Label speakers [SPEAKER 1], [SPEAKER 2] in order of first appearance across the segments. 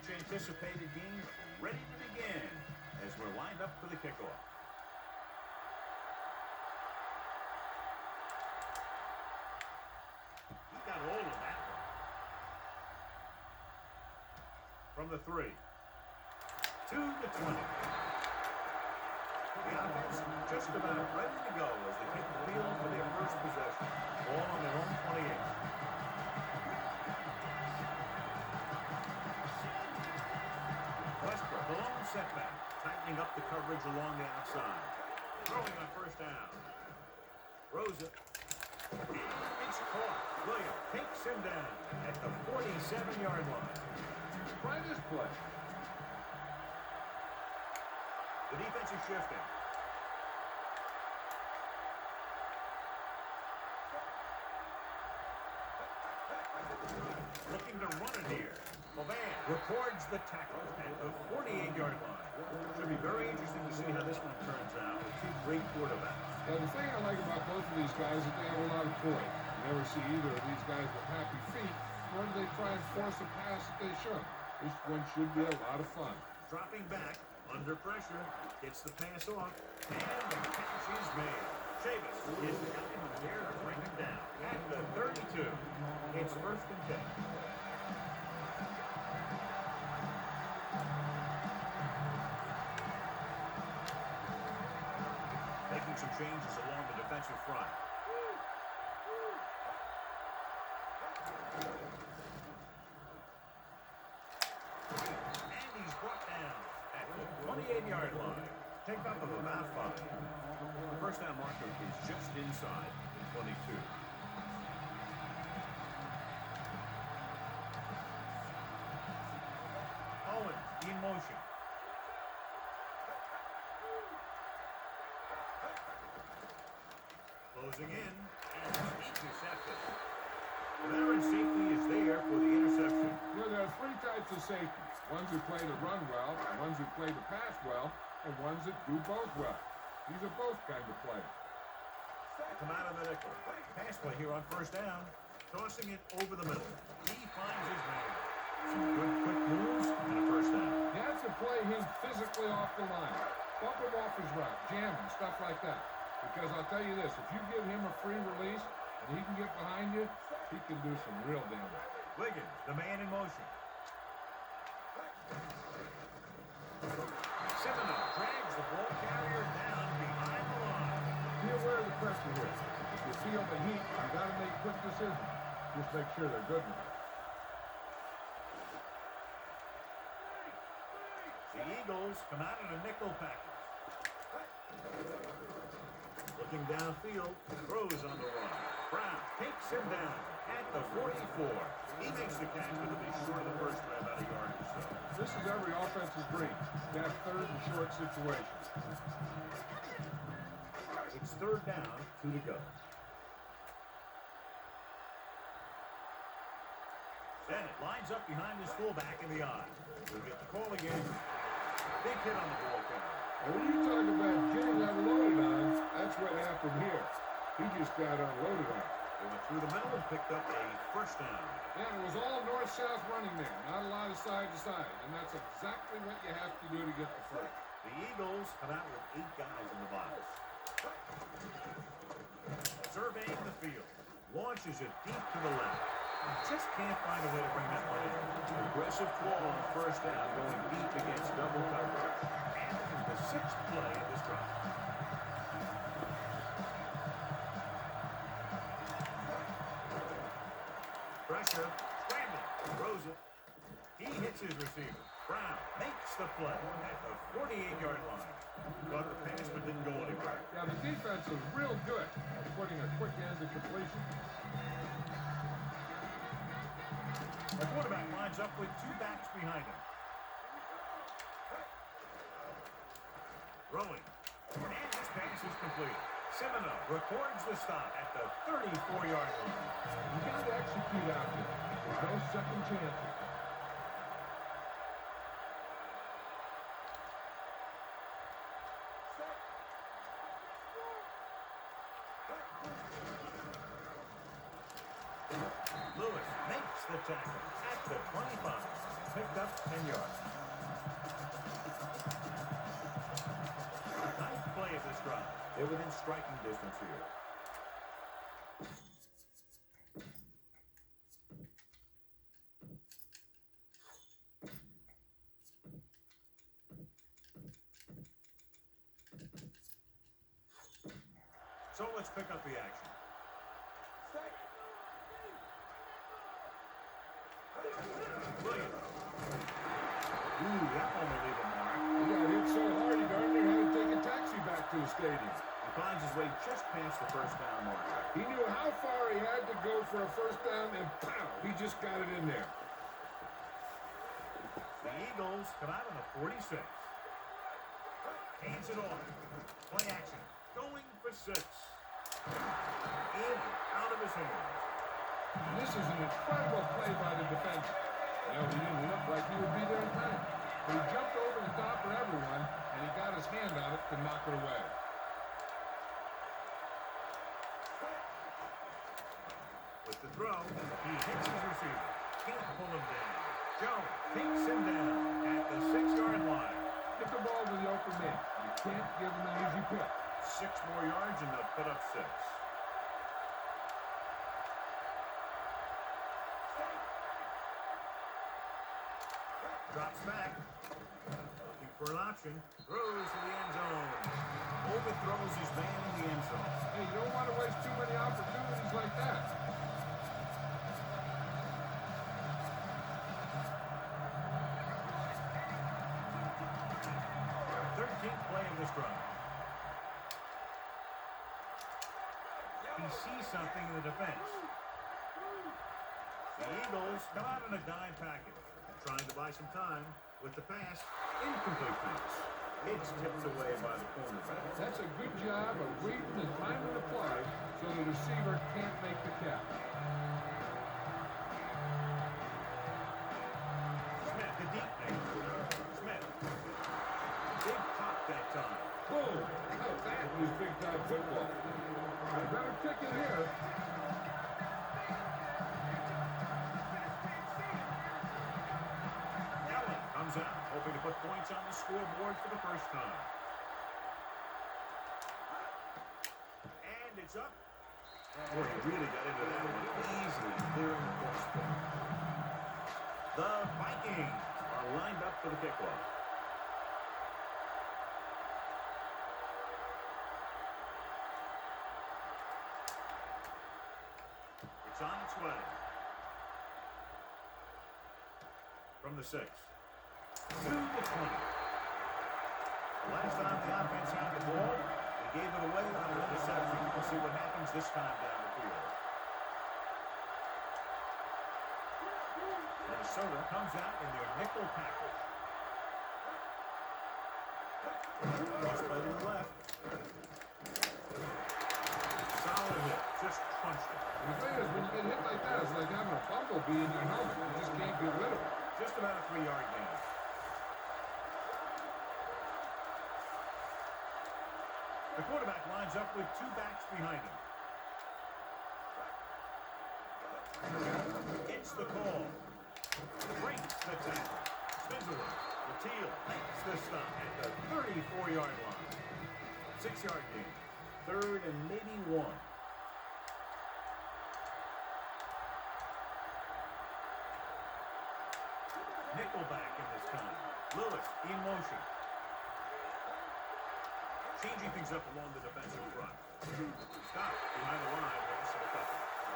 [SPEAKER 1] much anticipated game ready to begin as we're lined up for the kickoff. He got hold of that one. From the 3. To the 20. The offense just about ready to go as they hit the field for their first possession. Ball on their own 28. Westbrook, a long setback, tightening up the coverage along the outside. Throwing on first down. Throws it. And it's caught. Williams takes him down at the 47-yard line.
[SPEAKER 2] Try this play.
[SPEAKER 1] The defense is shifting. Looking to run it here. Levan records the tackle at the 48-yard line. Should be very interesting to see how this one turns out with two great quarterbacks.
[SPEAKER 2] Well, the thing I like about both of these guys is that they have a lot of poise. You never see either of these guys with happy feet, nor do they try and force a pass that they should. This one should be a lot of fun.
[SPEAKER 1] Dropping back, under pressure, gets the pass off, and the catch is made. Chavis is the guy there to bring him down at the 32. It's 1st and 10. Making some changes along the defensive front. And he's brought down at the 28-yard line. Take up of about 5. The first down marker is just inside the 22. Owens in motion. Closing in, and intercepted. The veteran safety is there for the interception.
[SPEAKER 2] Well, there are 3 types of safeties. Ones who play to run well, ones who play to pass well, and ones that do both well. These are both kind of players.
[SPEAKER 1] Come out of the nickel. Pass play here on first down. Tossing it over the middle. He finds his man. Some good quick moves and a first down.
[SPEAKER 2] You have to play him physically off the line. Bump him off his route, jam him, stuff like that. Because I'll tell you this, if you give him a free release and he can get behind you, he can do some real damage.
[SPEAKER 1] Wiggins, the man in motion. Semino drags the ball carrier down behind the line.
[SPEAKER 2] Be aware of the pressure here. If you feel the heat, you got to make quick decisions. Just make sure they're good ones.
[SPEAKER 1] The Eagles come out in a nickel package. Looking downfield, throws on the run. Brown takes him down at the 44. He makes the catch, but it'll be short of the first by about a yard or so.
[SPEAKER 2] This is every offensive dream. That 3rd and short situation.
[SPEAKER 1] It's 3rd down, 2 to go. Bennett lines up behind his fullback in the eye. We'll get the call again. Big hit on the ball carrier.
[SPEAKER 2] And when you talk about getting unloaded on, that's what happened here. He just got unloaded on.
[SPEAKER 1] They went through the middle and picked up a first down.
[SPEAKER 2] Yeah, it was all north-south running there. Not a lot of side-to-side. And that's exactly what you have to do to get the first.
[SPEAKER 1] The Eagles come out with 8 guys in the box. Surveying the field. Launches it deep to the left. Just can't find a way to bring that one in. Aggressive call on first down, going deep against double coverage. And this is the 6th play of this drive. Pressure, scrambling, throws it. He hits his receiver. Brown makes the play at the 48-yard line. Caught the pass but didn't go anywhere.
[SPEAKER 2] Yeah, the defense is real good at putting a quick end to completion.
[SPEAKER 1] The quarterback lines up with 2 backs behind him. Throwing. And this pass is completed. Semino records the stop at the 34-yard line.
[SPEAKER 2] You got to execute out there. There's no second chances.
[SPEAKER 1] Lewis makes the tackle at the 25. picked up 10 yards. Nice play at this drive. They're within striking distance here. So let's pick up the action. Williams. Ooh, that one will leave a mark.
[SPEAKER 2] He got hit so hard he darn near had to take a taxi back to the stadium.
[SPEAKER 1] He finds his way just past the first down marker.
[SPEAKER 2] He knew how far he had to go for a first down, and pow, he just got it in there.
[SPEAKER 1] The Eagles come out on the 46. Hands it off. Play action. Going for 6. In and out of his hands.
[SPEAKER 2] This is an incredible play by the defender. You know, he didn't look like he would be there in time. But he jumped over the top of everyone, and he got his hand on it to knock it away.
[SPEAKER 1] With the throw, he hits his receiver. Can't pull him down. Jones takes him down at the 6-yard line.
[SPEAKER 2] Get the ball to the open man. You can't give him an easy pick.
[SPEAKER 1] 6 more yards and they'll put up 6. Drops back. Looking for an option. Throws to the end zone. Overthrows his man in the end zone.
[SPEAKER 2] Hey, you don't want to waste too many opportunities like that.
[SPEAKER 1] 13th play of this drive. He sees something in the defense. The Eagles come out in a dime package. Trying to buy some time with the pass. Incomplete pass. It's tipped away by the cornerback.
[SPEAKER 2] That's a good job of reading and timing the play so the receiver can't make the catch.
[SPEAKER 1] Smith, the deep man. Smith. Big pop that time.
[SPEAKER 2] Boom! Now that was big-time football. A better ticket here.
[SPEAKER 1] Allen comes out, hoping to put points on the scoreboard for the first time. And it's up. Boy, he really got into that one, easily clearing the course there. The Vikings are lined up for the kickoff. It's on its way. From the 6. To the 20. The last time the offense had the ball, they gave it away on an interception. We'll see what happens this time down the field. Minnesota comes out in their nickel package. Cross play to the left. Solid hit. Just crunched it.
[SPEAKER 2] The thing is, when you get hit like that, it's like having a bumblebee in your helmet. You just can't get rid of it.
[SPEAKER 1] Just about a 3-yard gain. The quarterback lines up with 2 backs behind him. Gets the call. Breaks the tackle. Spizzler. Latil makes the stop at the 34-yard line. 6-yard gain. 3rd and maybe 1. Nickelback in this time. Lewis in motion. Changing things up along the defensive front. Stop behind the line.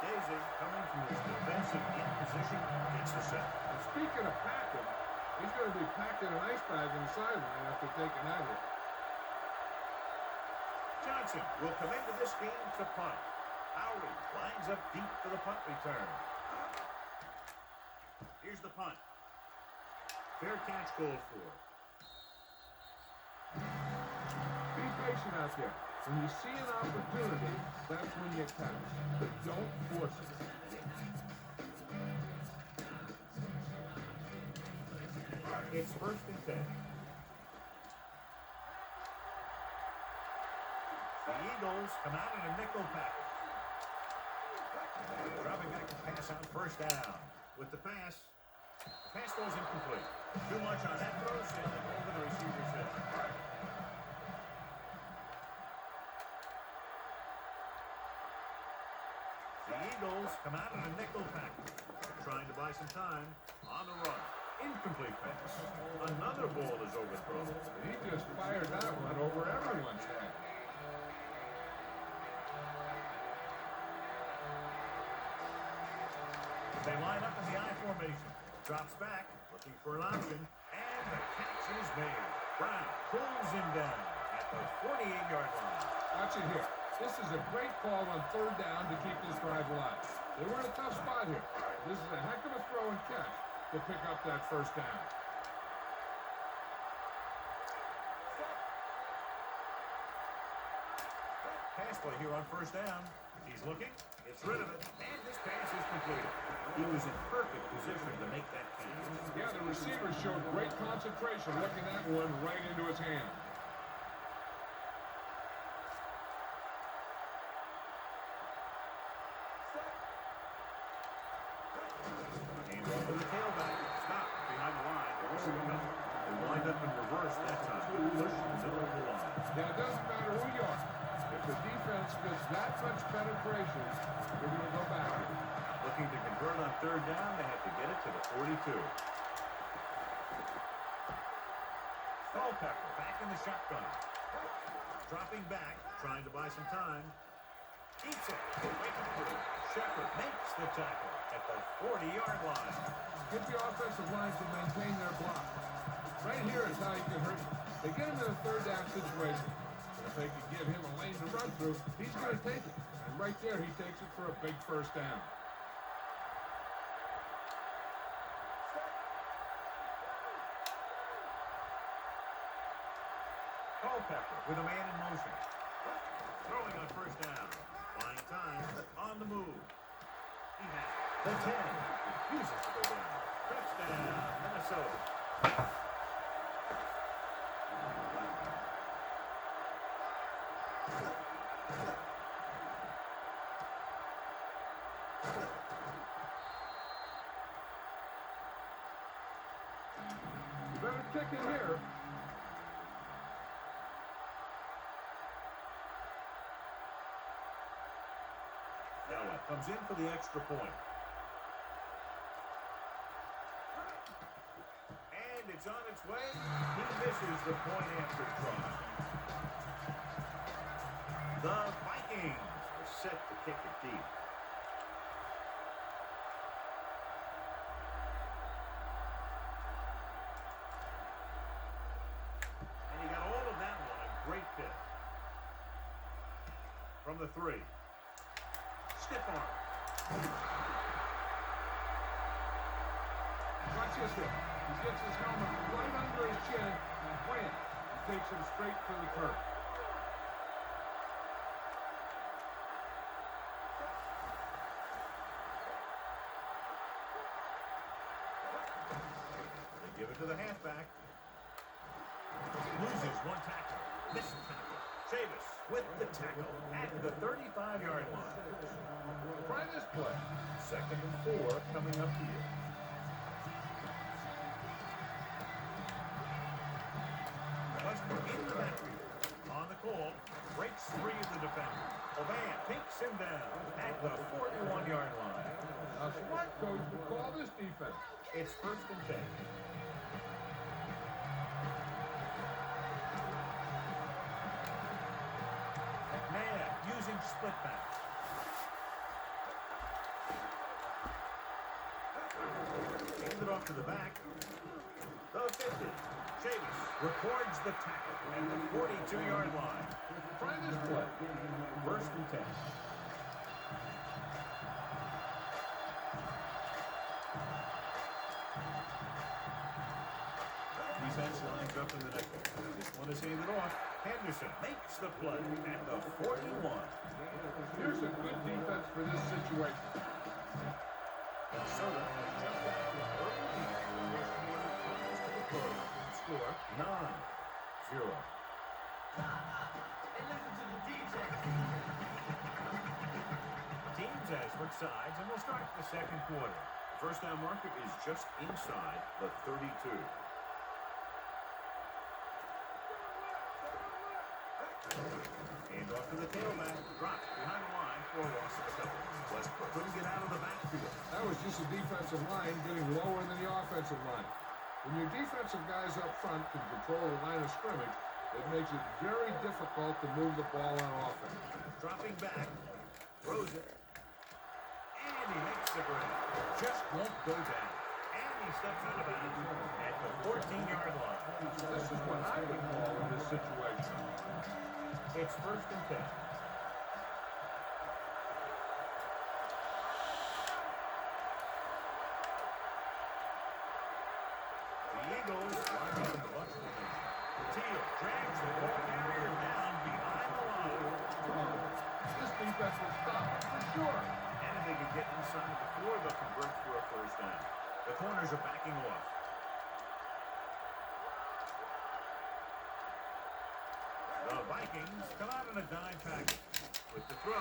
[SPEAKER 1] Daisy coming from his defensive end position gets the set.
[SPEAKER 2] And speaking of packing, he's going to be packing an ice bag on the sideline after taking that hit.
[SPEAKER 1] Johnson will come into this game to punt. Howry lines up deep for the punt return. Here's the punt. Fair catch called for.
[SPEAKER 2] Be patient out there. When you see an opportunity, that's when you pass. But don't force it.
[SPEAKER 1] It's 1st and 10. The Eagles come out in a nickel package. Dropping back to pass on 1st down. With the pass, Pass was incomplete. Too much on that throw, sailing over the receiver's head. The Eagles come out in a nickel package, trying to buy some time on the run. Incomplete pass. Another ball is overthrown.
[SPEAKER 2] He just fired that one over everyone's head.
[SPEAKER 1] They line up in the I formation. Drops back, looking for an option, and the catch is made. Brown pulls him down at the 48-yard line.
[SPEAKER 2] Watch it here. This is a great call on third down to keep this drive alive. They were in a tough spot here. This is a heck of a throw and catch to pick up that first down.
[SPEAKER 1] Pass play here on first down. He's looking, gets rid of it, and this pass is completed. He was in perfect position to make that catch.
[SPEAKER 2] Yeah, the receiver showed great concentration looking that one right into his hand.
[SPEAKER 1] Hand off to the tailback. Stop behind the line. They wind up in reverse that time. Push the middle of the line.
[SPEAKER 2] Yeah, it doesn't matter who you are. If the defense gets that much penetration, they're going to go back.
[SPEAKER 1] Looking to convert on third down, they have to get it to the 42. Culpepper back in the shotgun. Dropping back, trying to buy some time. Eats it. Breaking through. Shepard makes the tackle at the 40-yard line.
[SPEAKER 2] Get the offensive line to maintain their block. Right here is how he can hurt you. They get him in a third down situation. If they can give him a lane to run through, he's going to take it. And right there, he takes it for a big first down.
[SPEAKER 1] Culpepper with a man in motion. Throwing on first down. Buying time on the move. He has the 10. Refuses to go down. Touchdown, Minnesota.
[SPEAKER 2] You better kick it here.
[SPEAKER 1] Ella comes in for the extra point. And it's on its way. He misses the point after try. The Vikings are set to kick it deep. And he got all of that one. A great pick. From the 3. Stiff arm.
[SPEAKER 2] Watch this here. He gets his helmet right under his chin and wham! He takes him straight to the curb.
[SPEAKER 1] They give it to the halfback. Loses one tackle. Missed tackle. Chavis with the tackle at the 35-yard line.
[SPEAKER 2] Try this play.
[SPEAKER 1] 2nd and 4 coming up here. Westbrook in the backfield. On the call, breaks free of the defender. Oban takes him down at the 41-yard line.
[SPEAKER 2] Now, smart coach would call this defense.
[SPEAKER 1] It's 1st and 10. McNair using split back. Hands it off to the back. The 50. Chavis records the tackle at the 42-yard line.
[SPEAKER 2] Try this play.
[SPEAKER 1] 1st and 10. Defense lines up in the nickel. This one is handed off. Henderson makes the play at the 41.
[SPEAKER 2] Here's a good defense for this situation.
[SPEAKER 1] Minnesota has jumped back to an early lead in the first quarter. Almost to the close. Score 9-0. Teams as for sides, and we'll start the second quarter. First down marker is just inside the 32. Hand off to the tailback. Dropped behind the line for a loss of a couple. Westbrook couldn't get out of the backfield.
[SPEAKER 2] That was just a defensive line getting lower than the offensive line. When your defensive guys up front can control the line of scrimmage, it makes it very difficult to move the ball on offense.
[SPEAKER 1] Dropping back. Throws it. And he makes the grab. Just won't go down. And he steps out of bounds at the 14-yard line.
[SPEAKER 2] This is what I would call in this situation.
[SPEAKER 1] It's first and 10. The Eagles line up in the bunch formation. Teal drags the ball carrier down behind the line.
[SPEAKER 2] This defense will stop it for sure.
[SPEAKER 1] And if they can get inside the floor, they'll convert for a first down. The corners are backing off. The Vikings come out in a dime package. With the throw,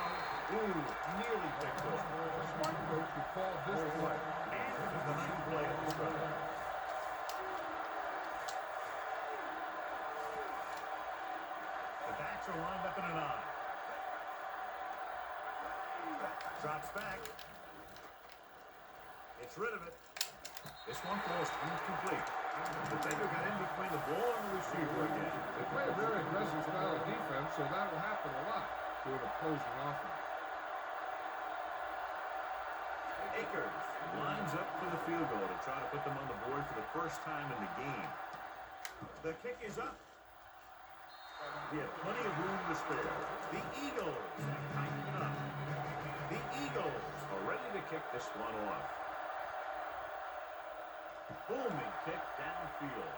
[SPEAKER 1] nearly picked off.
[SPEAKER 2] A smart coach would call this play.
[SPEAKER 1] And this is the ninth play of this drive. The backs are lined up in an eye. Drops back. Gets rid of it. This one falls incomplete. The defender got in between the ball and the receiver again.
[SPEAKER 2] They play a very aggressive style of defense, so that will happen a lot to an opposing offense.
[SPEAKER 1] Akers lines up for the field goal to try to put them on the board for the first time in the game. The kick is up. He had plenty of room to spare. The Eagles have tightened it up. The Eagles are ready to kick this one off. Booming kick downfield.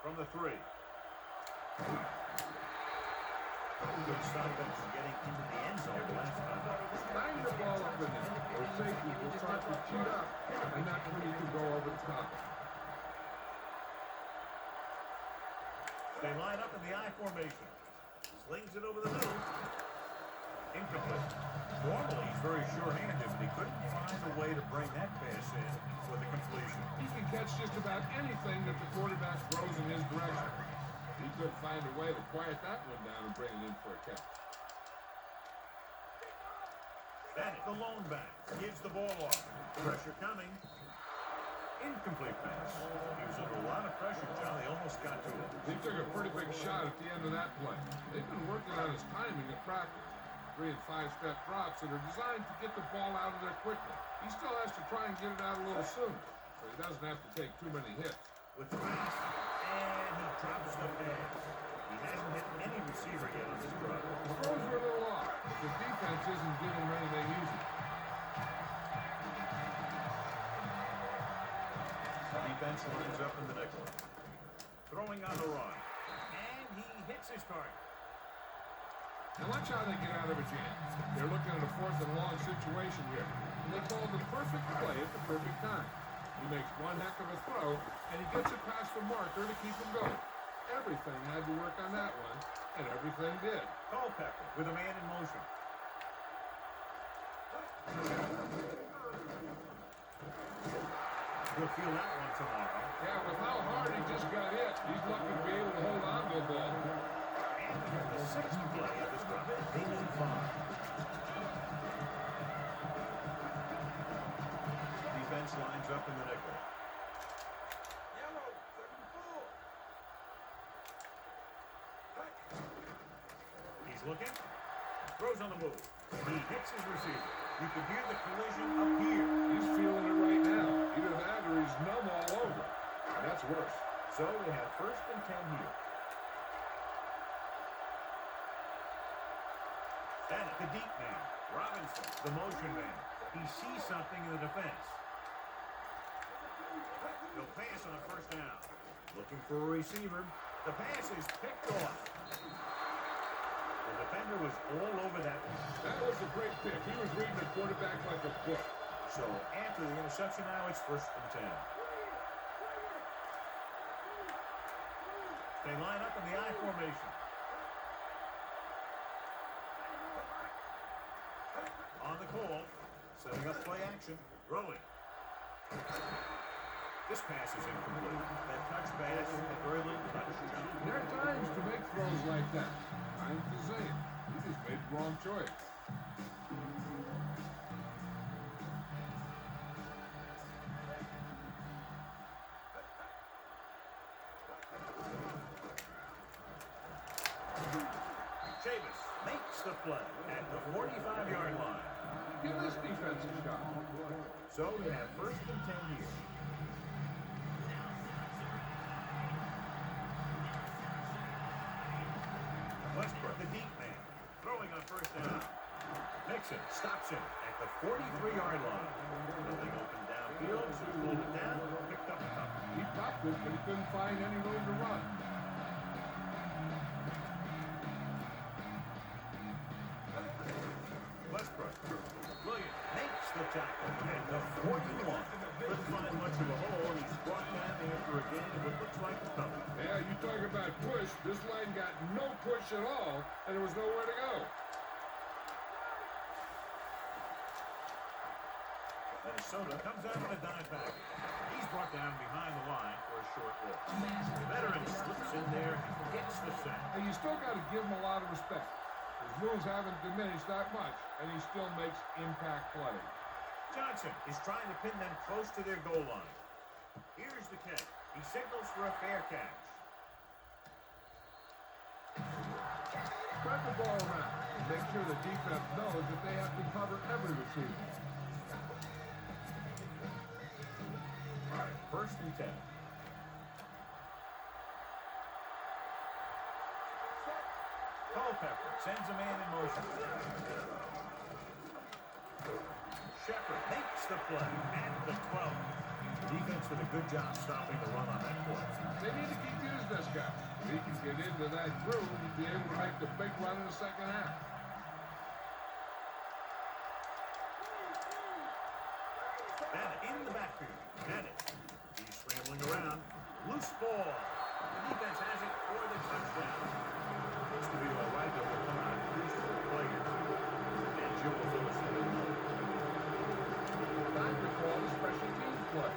[SPEAKER 1] From the 3. Good stop them from getting into the end zone last time.
[SPEAKER 2] Bang the ball up in there. Those safeties will start to cheat up, and that's when you can go over the top.
[SPEAKER 1] They line up in the I formation. Slings it over the middle. Incomplete. Normally, he's very sure-handed, but he couldn't find a way to bring that pass in for the completion.
[SPEAKER 2] He can catch just about anything that the quarterback throws in his direction. He couldn't find a way to quiet that one down and bring it in for a catch.
[SPEAKER 1] Bennett, the lone back, gives the ball off. Pressure coming. Incomplete pass. He was under a lot of pressure, John. They almost got to it.
[SPEAKER 2] He took a pretty big shot at the end of that play. They've been working on his timing at practice. 3- and 5-step drops that are designed to get the ball out of there quickly. He still has to try and get it out a little sooner, so he doesn't have to take too many hits.
[SPEAKER 1] With the pass, and he drops the pass. He hasn't hit any receiver yet on this drive.
[SPEAKER 2] The throws are a little off, but the defense isn't giving him anything easy.
[SPEAKER 1] The defense lines up in the nickel. Throwing on the run. And he hits his target.
[SPEAKER 2] Now watch how they get out of a jam. They're looking at a 4th and long situation here. And they call the perfect play at the perfect time. He makes one heck of a throw, and he gets it past the marker to keep him going. Everything had to work on that one, and everything did.
[SPEAKER 1] Culpepper with a man in motion. He'll feel that one tomorrow.
[SPEAKER 2] Yeah, with how hard he just got hit, he's lucky to be able to hold on to the ball.
[SPEAKER 1] And the 6th play of this drive. They need 5. Defense lines up in the nickel. He's looking. Throws on the move. He hits his receiver. You can hear the collision up here.
[SPEAKER 2] He's feeling it right now. Either that or he's numb all over. And that's worse.
[SPEAKER 1] So they have first and 10 here. Bennett, the deep man. Robinson, the motion man. He sees something in the defense. He'll pass on first down. Looking for a receiver. The pass is picked off. The defender was all over that one.
[SPEAKER 2] That was a great pick. He was reading the quarterback like a book.
[SPEAKER 1] So after the interception now, it's first and 10. They line up in the I formation. On the call, Setting up play action. Throwing. This pass is incomplete. That touch pass had very little touch.
[SPEAKER 2] There are times to make throws like that. Times to say it. He just made the wrong choice.
[SPEAKER 1] Chavis makes the play at the 45-yard line.
[SPEAKER 2] Give this defense a shot.
[SPEAKER 1] So we have first and 10 here. Westbrook, the deep man, throwing on first down. Mixon stops him at the 43-yard line. Nothing open downfield, so he pulled it down, picked up a couple.
[SPEAKER 2] He popped it, but he couldn't find any room to run.
[SPEAKER 1] Westbrook. Williams makes the tackle at the 41. Couldn't find much of a hole. He's brought down after a gain of what looks like a couple.
[SPEAKER 2] Yeah, you talk about push. This line got no push at all, and there was nowhere to go.
[SPEAKER 1] Minnesota comes out with a dime package. He's brought down behind the line for a short look. The veteran slips in there and gets the sack.
[SPEAKER 2] And you still got to give him a lot of respect. His moves haven't diminished that much, and he still makes impact plays.
[SPEAKER 1] Johnson is trying to pin them close to their goal line. Here's the kick. He signals for a fair catch.
[SPEAKER 2] Spread the ball around and make sure the defense knows that they have to cover every receiver.
[SPEAKER 1] All right, first and 10. Culpepper sends a man in motion. Shepard makes the play at the 12. Defense did a good job stopping the run on that play.
[SPEAKER 2] They need to keep using this guy. If he can get into that groove, he'd be able to make the big run in the second half.
[SPEAKER 1] Bennett in the backfield. Bennett. He's scrambling around. Loose ball. The defense has it for the touchdown. Looks to be all right, but we'll come out and reach for the players. And Jim will fill us in.
[SPEAKER 2] Time to call the special teams play.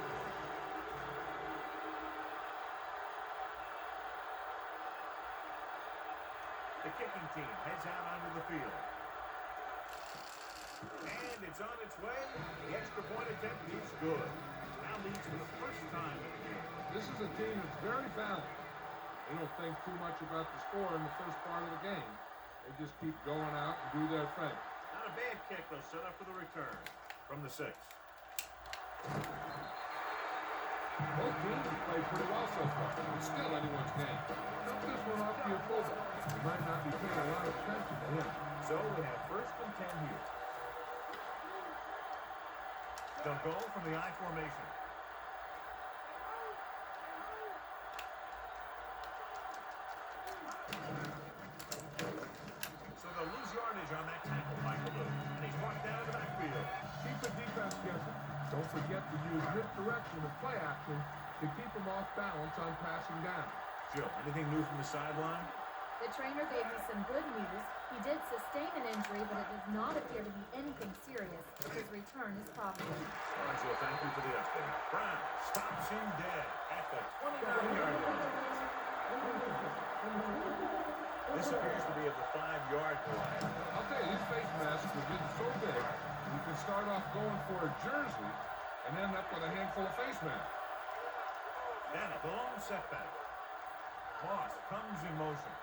[SPEAKER 1] The kicking team heads out onto the field. And it's on its way. The extra point attempt is good. Now leads for the first time in the game.
[SPEAKER 2] This is a team that's very balanced. They don't think too much about the score in the first part of the game. They just keep going out and do their thing.
[SPEAKER 1] Not a bad kick. They'll set up for the return from the 6.
[SPEAKER 2] Both teams have played pretty well so far. It's still anyone's game. Dump this one off to your fullback. You might not be paying a lot of attention to him.
[SPEAKER 1] So we have first and 10 here. They'll go from the I formation. So they'll lose yardage on that tackle by Kalou. And he's walked down to the backfield.
[SPEAKER 2] Keep the defense guessing. Don't forget to use misdirection and play action to keep them off balance on passing down.
[SPEAKER 1] Jill, anything new from the sideline?
[SPEAKER 3] The trainer gave me some good news. He did sustain an injury, but it does not appear to be anything serious. His return is possible.
[SPEAKER 1] All right, Jill, thank you for the update. Brown stops him dead at the 29-yard line. This appears to be at the 5-yard line.
[SPEAKER 2] I'll tell you, these face masks are getting so big, you can start off going for a jersey and end up with a handful of face masks.
[SPEAKER 1] Then a blown setback. Moss comes in motion.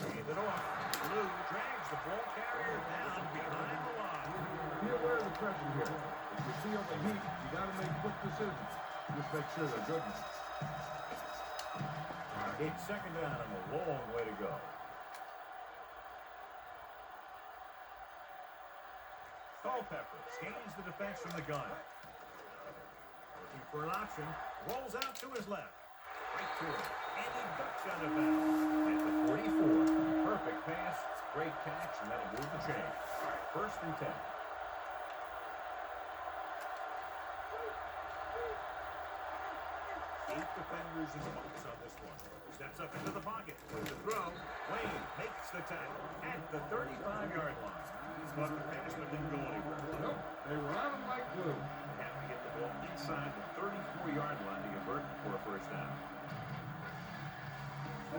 [SPEAKER 1] Hand it off. Blue drags the ball carrier down behind the line.
[SPEAKER 2] Be aware of the pressure here. If you feel the heat, you got to make quick decisions. Just make sure they're good ones.
[SPEAKER 1] It's second down and a long way to go. Culpepper scans the defense from the gun. Looking for an option. Rolls out to his left. Right to him. And he ducks out of bounds at the 44. Perfect pass. Great catch, and that'll move the chain. First and 10. Eight defenders in the box on this one. Steps up into the pocket with the throw. Wayne makes the tackle at the 35-yard line. He's got the pass, but didn't
[SPEAKER 2] blue.
[SPEAKER 1] Have to get the ball inside the 34-yard line to convert for a first down.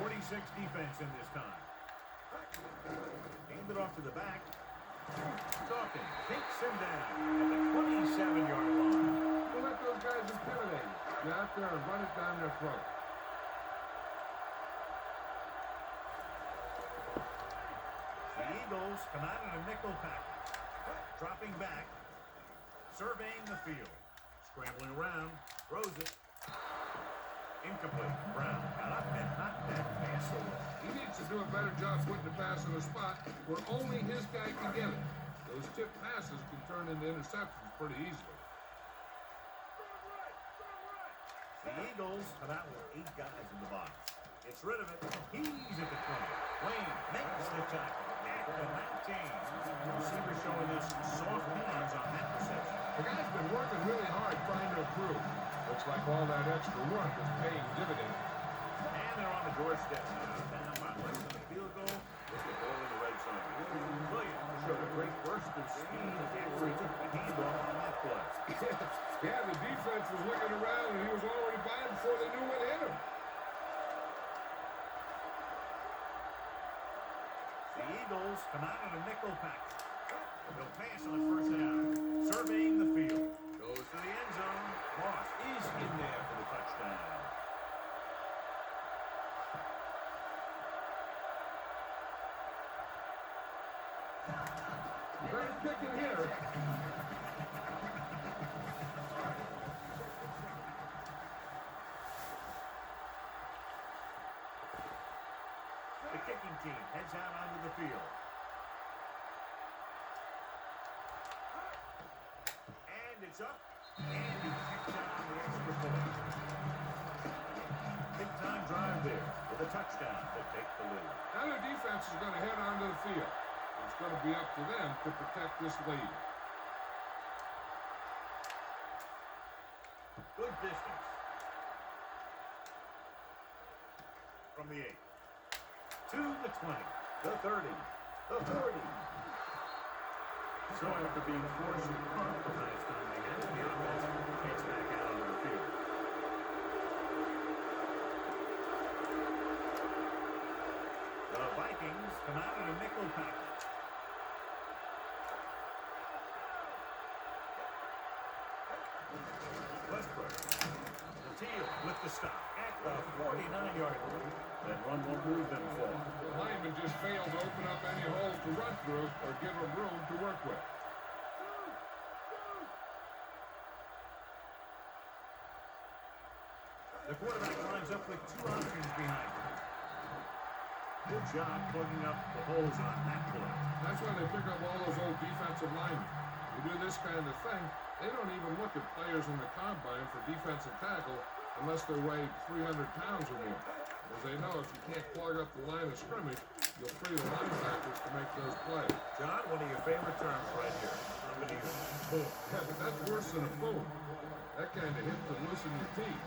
[SPEAKER 1] 46 defense in this time. Hand it off to the back. Dawkins takes him down at the 27-yard line.
[SPEAKER 2] Don't let those guys intimidate you. Get out there and run it down their throat.
[SPEAKER 1] The Eagles come out in a nickel package. Dropping back. Surveying the field. Scrambling around. Throws it. Incomplete. Brown got up and knocked that pass away.
[SPEAKER 2] He needs to do a better job putting the pass in a spot where only his guy can get it. Those tipped passes can turn into interceptions pretty easily.
[SPEAKER 1] The Eagles come out with 8 guys in the box. Gets rid of it. He's at the 20. Wayne makes the tackle at the 19. Receiver showing his soft hands on that reception.
[SPEAKER 2] The guy's been working really hard trying to improve. Looks like all that extra work is paying dividends.
[SPEAKER 1] And they're on the doorstep now. Down by less than a field goal with the ball in the red zone. Williams showed a great burst of speed after he took the handoff on that play.
[SPEAKER 2] Yeah, the defense was looking around and he was already by him before they knew what hit him.
[SPEAKER 1] The Eagles come out in a nickel package. They'll pass on first down. Surveying the field. Goes to the end zone. Moss is in there for the touchdown.
[SPEAKER 2] Better kick it here.
[SPEAKER 1] The kicking team heads out onto the field. And it's up. And he kicks out on the extra point. Big time drive there with a touchdown to take the lead.
[SPEAKER 2] Now the defense is going to head onto the field. It's going to be up to them to protect this lead.
[SPEAKER 1] Good distance. From the 8. To the 20. The 30. The 40. So after being forced to punt the last time they had, the offense gets back out onto the field. The Vikings come out in a nickel package. Westbrook. The Teal with the stop at the 49-yard line. That run won't move them far.
[SPEAKER 2] The lineman just failed to open up any holes to run through or give him room to work with.
[SPEAKER 1] The quarterback lines up with 2 options behind him. Good job plugging up the holes on that play.
[SPEAKER 2] That's why they pick up all those old defensive linemen. They do this kind of thing. They don't even look at players in the combine for defensive tackle unless they weigh 300 pounds or more. Because they know if you can't plug up the line of scrimmage, you'll free the linebackers to make those plays.
[SPEAKER 1] John, one of your favorite terms right here. I'm going to use boom.
[SPEAKER 2] Yeah, but that's worse than a boom. That kind of hit to loosen your teeth.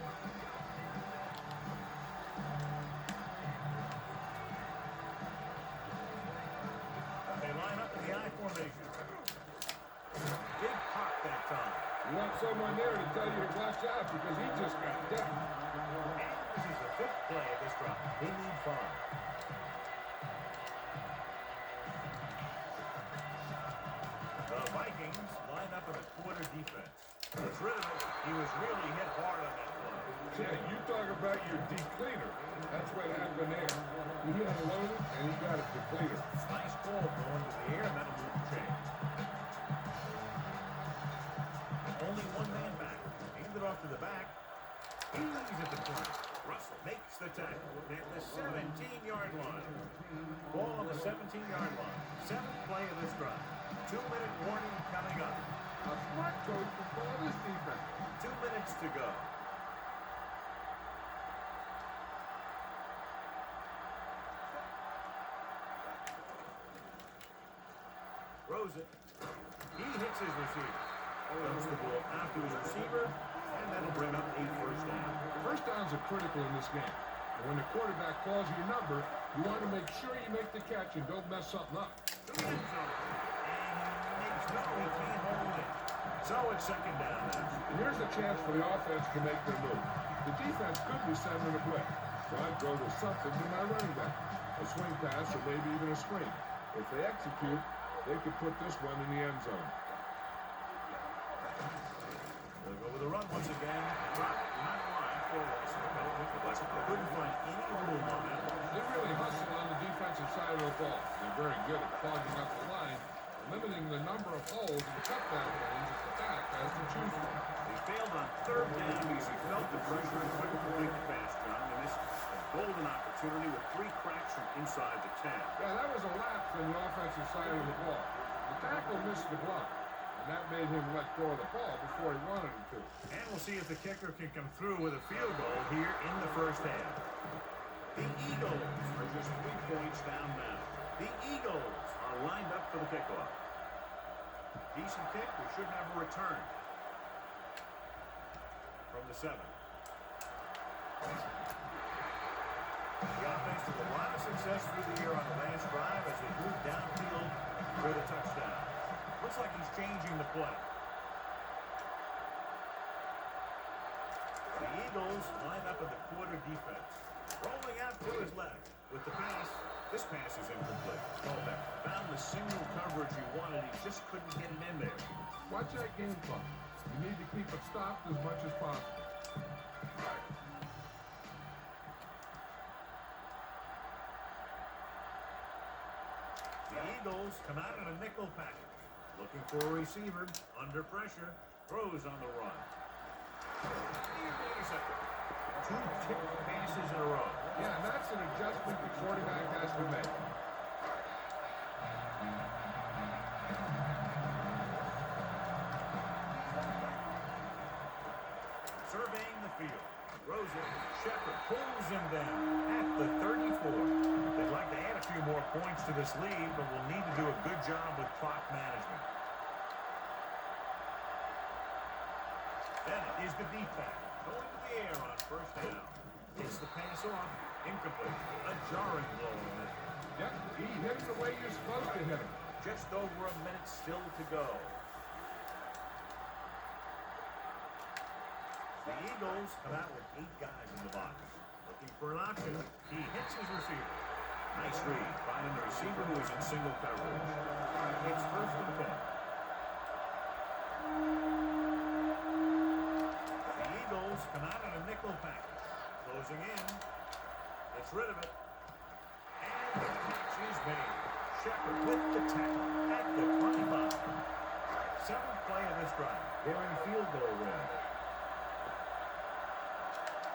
[SPEAKER 1] They line up in the I formation. Big pop that time.
[SPEAKER 2] You want someone there to tell you to watch out because he just got decked.
[SPEAKER 1] And this is the 5th play of this drive. They need 5. The Vikings line up in a quarter defense. Gets rid of it. He was really hit hard on that play.
[SPEAKER 2] Yeah, you talk about your depleter. That's what happened there. He unloaded and he got a depleter.
[SPEAKER 1] Nice ball going to the air, and that'll move the chain. Only one man back. Hand it off to the back. He's at the point. Russell makes the tackle at the 17-yard line. Ball on the 17-yard line. 7th play of this drive. 2-minute warning coming up.
[SPEAKER 2] A smart coach can call this defense.
[SPEAKER 1] 2 minutes to go. Throws it. He hits his receiver. Throws the ball out to his receiver, and that'll bring up a first down.
[SPEAKER 2] First downs are critical in this game. And when the quarterback calls your number, you want to make sure you make the catch and don't mess something up.
[SPEAKER 1] To the end zone. And he makes no, he can't hold it. So it's second down now.
[SPEAKER 2] And here's a chance for the offense to make their move. The defense could be sending a blitz, so I'd go to something to my running back. A swing pass or maybe even a screen. If they execute, they could put this one in the end zone.
[SPEAKER 1] They'll go with a run once again. Drop, not wide for couldn't find any room on that one.
[SPEAKER 2] They really hustle on the defensive side of the ball. They're very good at clogging up the line, limiting the number of holes and cutback lanes that the back has to choose from.
[SPEAKER 1] He failed on third down because he felt the pressure and couldn't complete the pass, John. And this a golden opportunity with 3 cracks from inside the 10.
[SPEAKER 2] Yeah, that was a lapse on the offensive side of the ball. The tackle missed the block, and that made him let go of the ball before he wanted him to.
[SPEAKER 1] And we'll see if the kicker can come through with a field goal here in the first half. The Eagles are just 3 points down now. The Eagles are lined up for the kickoff. Decent kick. We should have a return from the 7. The offense with a lot of success through the year on the last drive as they move downfield for the touchdown. Looks like he's changing the play. The Eagles line up in the quarter defense. Rolling out to his left with the pass. This pass is incomplete. Callback. Found the single coverage he wanted. He just couldn't get it in there.
[SPEAKER 2] Watch that game clock. You need to keep it stopped as much as possible.
[SPEAKER 1] The Eagles come out in a nickel package. Looking for a receiver. Under pressure. Throws on the run. Intercepted. 2 tipped passes in a row.
[SPEAKER 2] Yeah, and that's an adjustment the quarterback has to make.
[SPEAKER 1] Surveying the field. Throws it. Shepard pulls him down at the 34. They'd like to add a few more points to this lead, but will need to do a good job with clock management. Bennett is the deep back. Going to the air on first down. Gets the pass off. Incomplete. A jarring blow on it.
[SPEAKER 2] Yep, he hit him the way you're supposed to hit him.
[SPEAKER 1] Just over a minute still to go. The Eagles come out with 8 guys in the box. Looking for an option. He hits his receiver. Nice read. Finding the receiver who is in single coverage. It's first and 10. The Eagles come out in a nickel package. Closing in. Gets rid of it. And the catch is made. Shepard with the tackle at the 25. 7th play of this drive. They're in field goal range.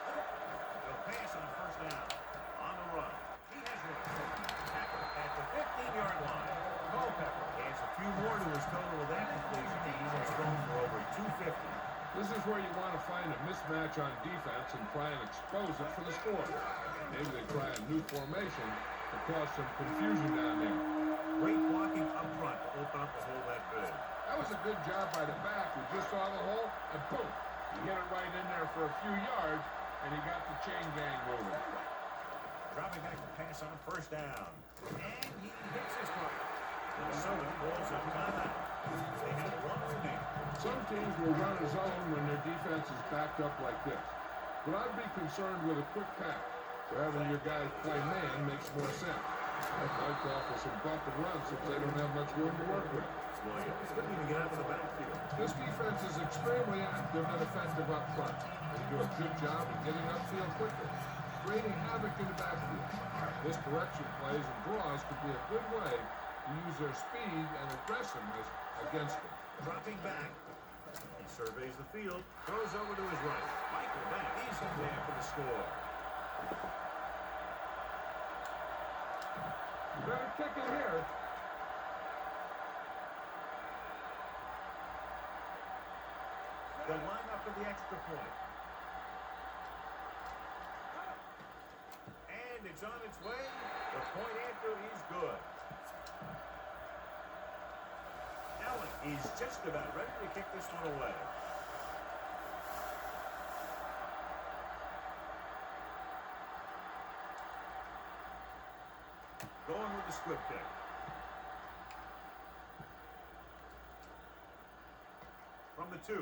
[SPEAKER 1] They'll pass on first down. On the run. He has one. Tackle at the 15-yard line. Culpepper adds a few more to his total with that completion. He's thrown for over 250.
[SPEAKER 2] This is where you want to find a mismatch on defense and try and expose it for the score. Maybe they try a new formation to cause some confusion down there.
[SPEAKER 1] Great blocking up front to open up the hole that big.
[SPEAKER 2] That was a good job by the back who just saw the hole and boom, he hit it right in there for a few yards and he got the chain gang moving.
[SPEAKER 1] Dropping back to pass on first down. And he hits his mark. Minnesota calls a timeout. They have 1 remaining.
[SPEAKER 2] Some teams will run a zone when their defense is backed up like this. But I'd be concerned with a quick pass. So having your guys play man makes more sense. I'd like to offer some bump and run since they don't have much room to work with.
[SPEAKER 1] Williams couldn't even get out of the backfield.
[SPEAKER 2] This defense is extremely active and effective up front. They do a good job of getting upfield quickly, creating havoc in the backfield. This direction plays and draws could be a good way to use their speed and aggressiveness against them.
[SPEAKER 1] Dropping back. He surveys the field, throws over to his right. Michael Bennett, he's in there for the score.
[SPEAKER 2] You better kick it here.
[SPEAKER 1] They'll line up for the extra point. And it's on its way. The point after is good. Allen is just about ready to kick this one away. Going with the squib kick. from the 2.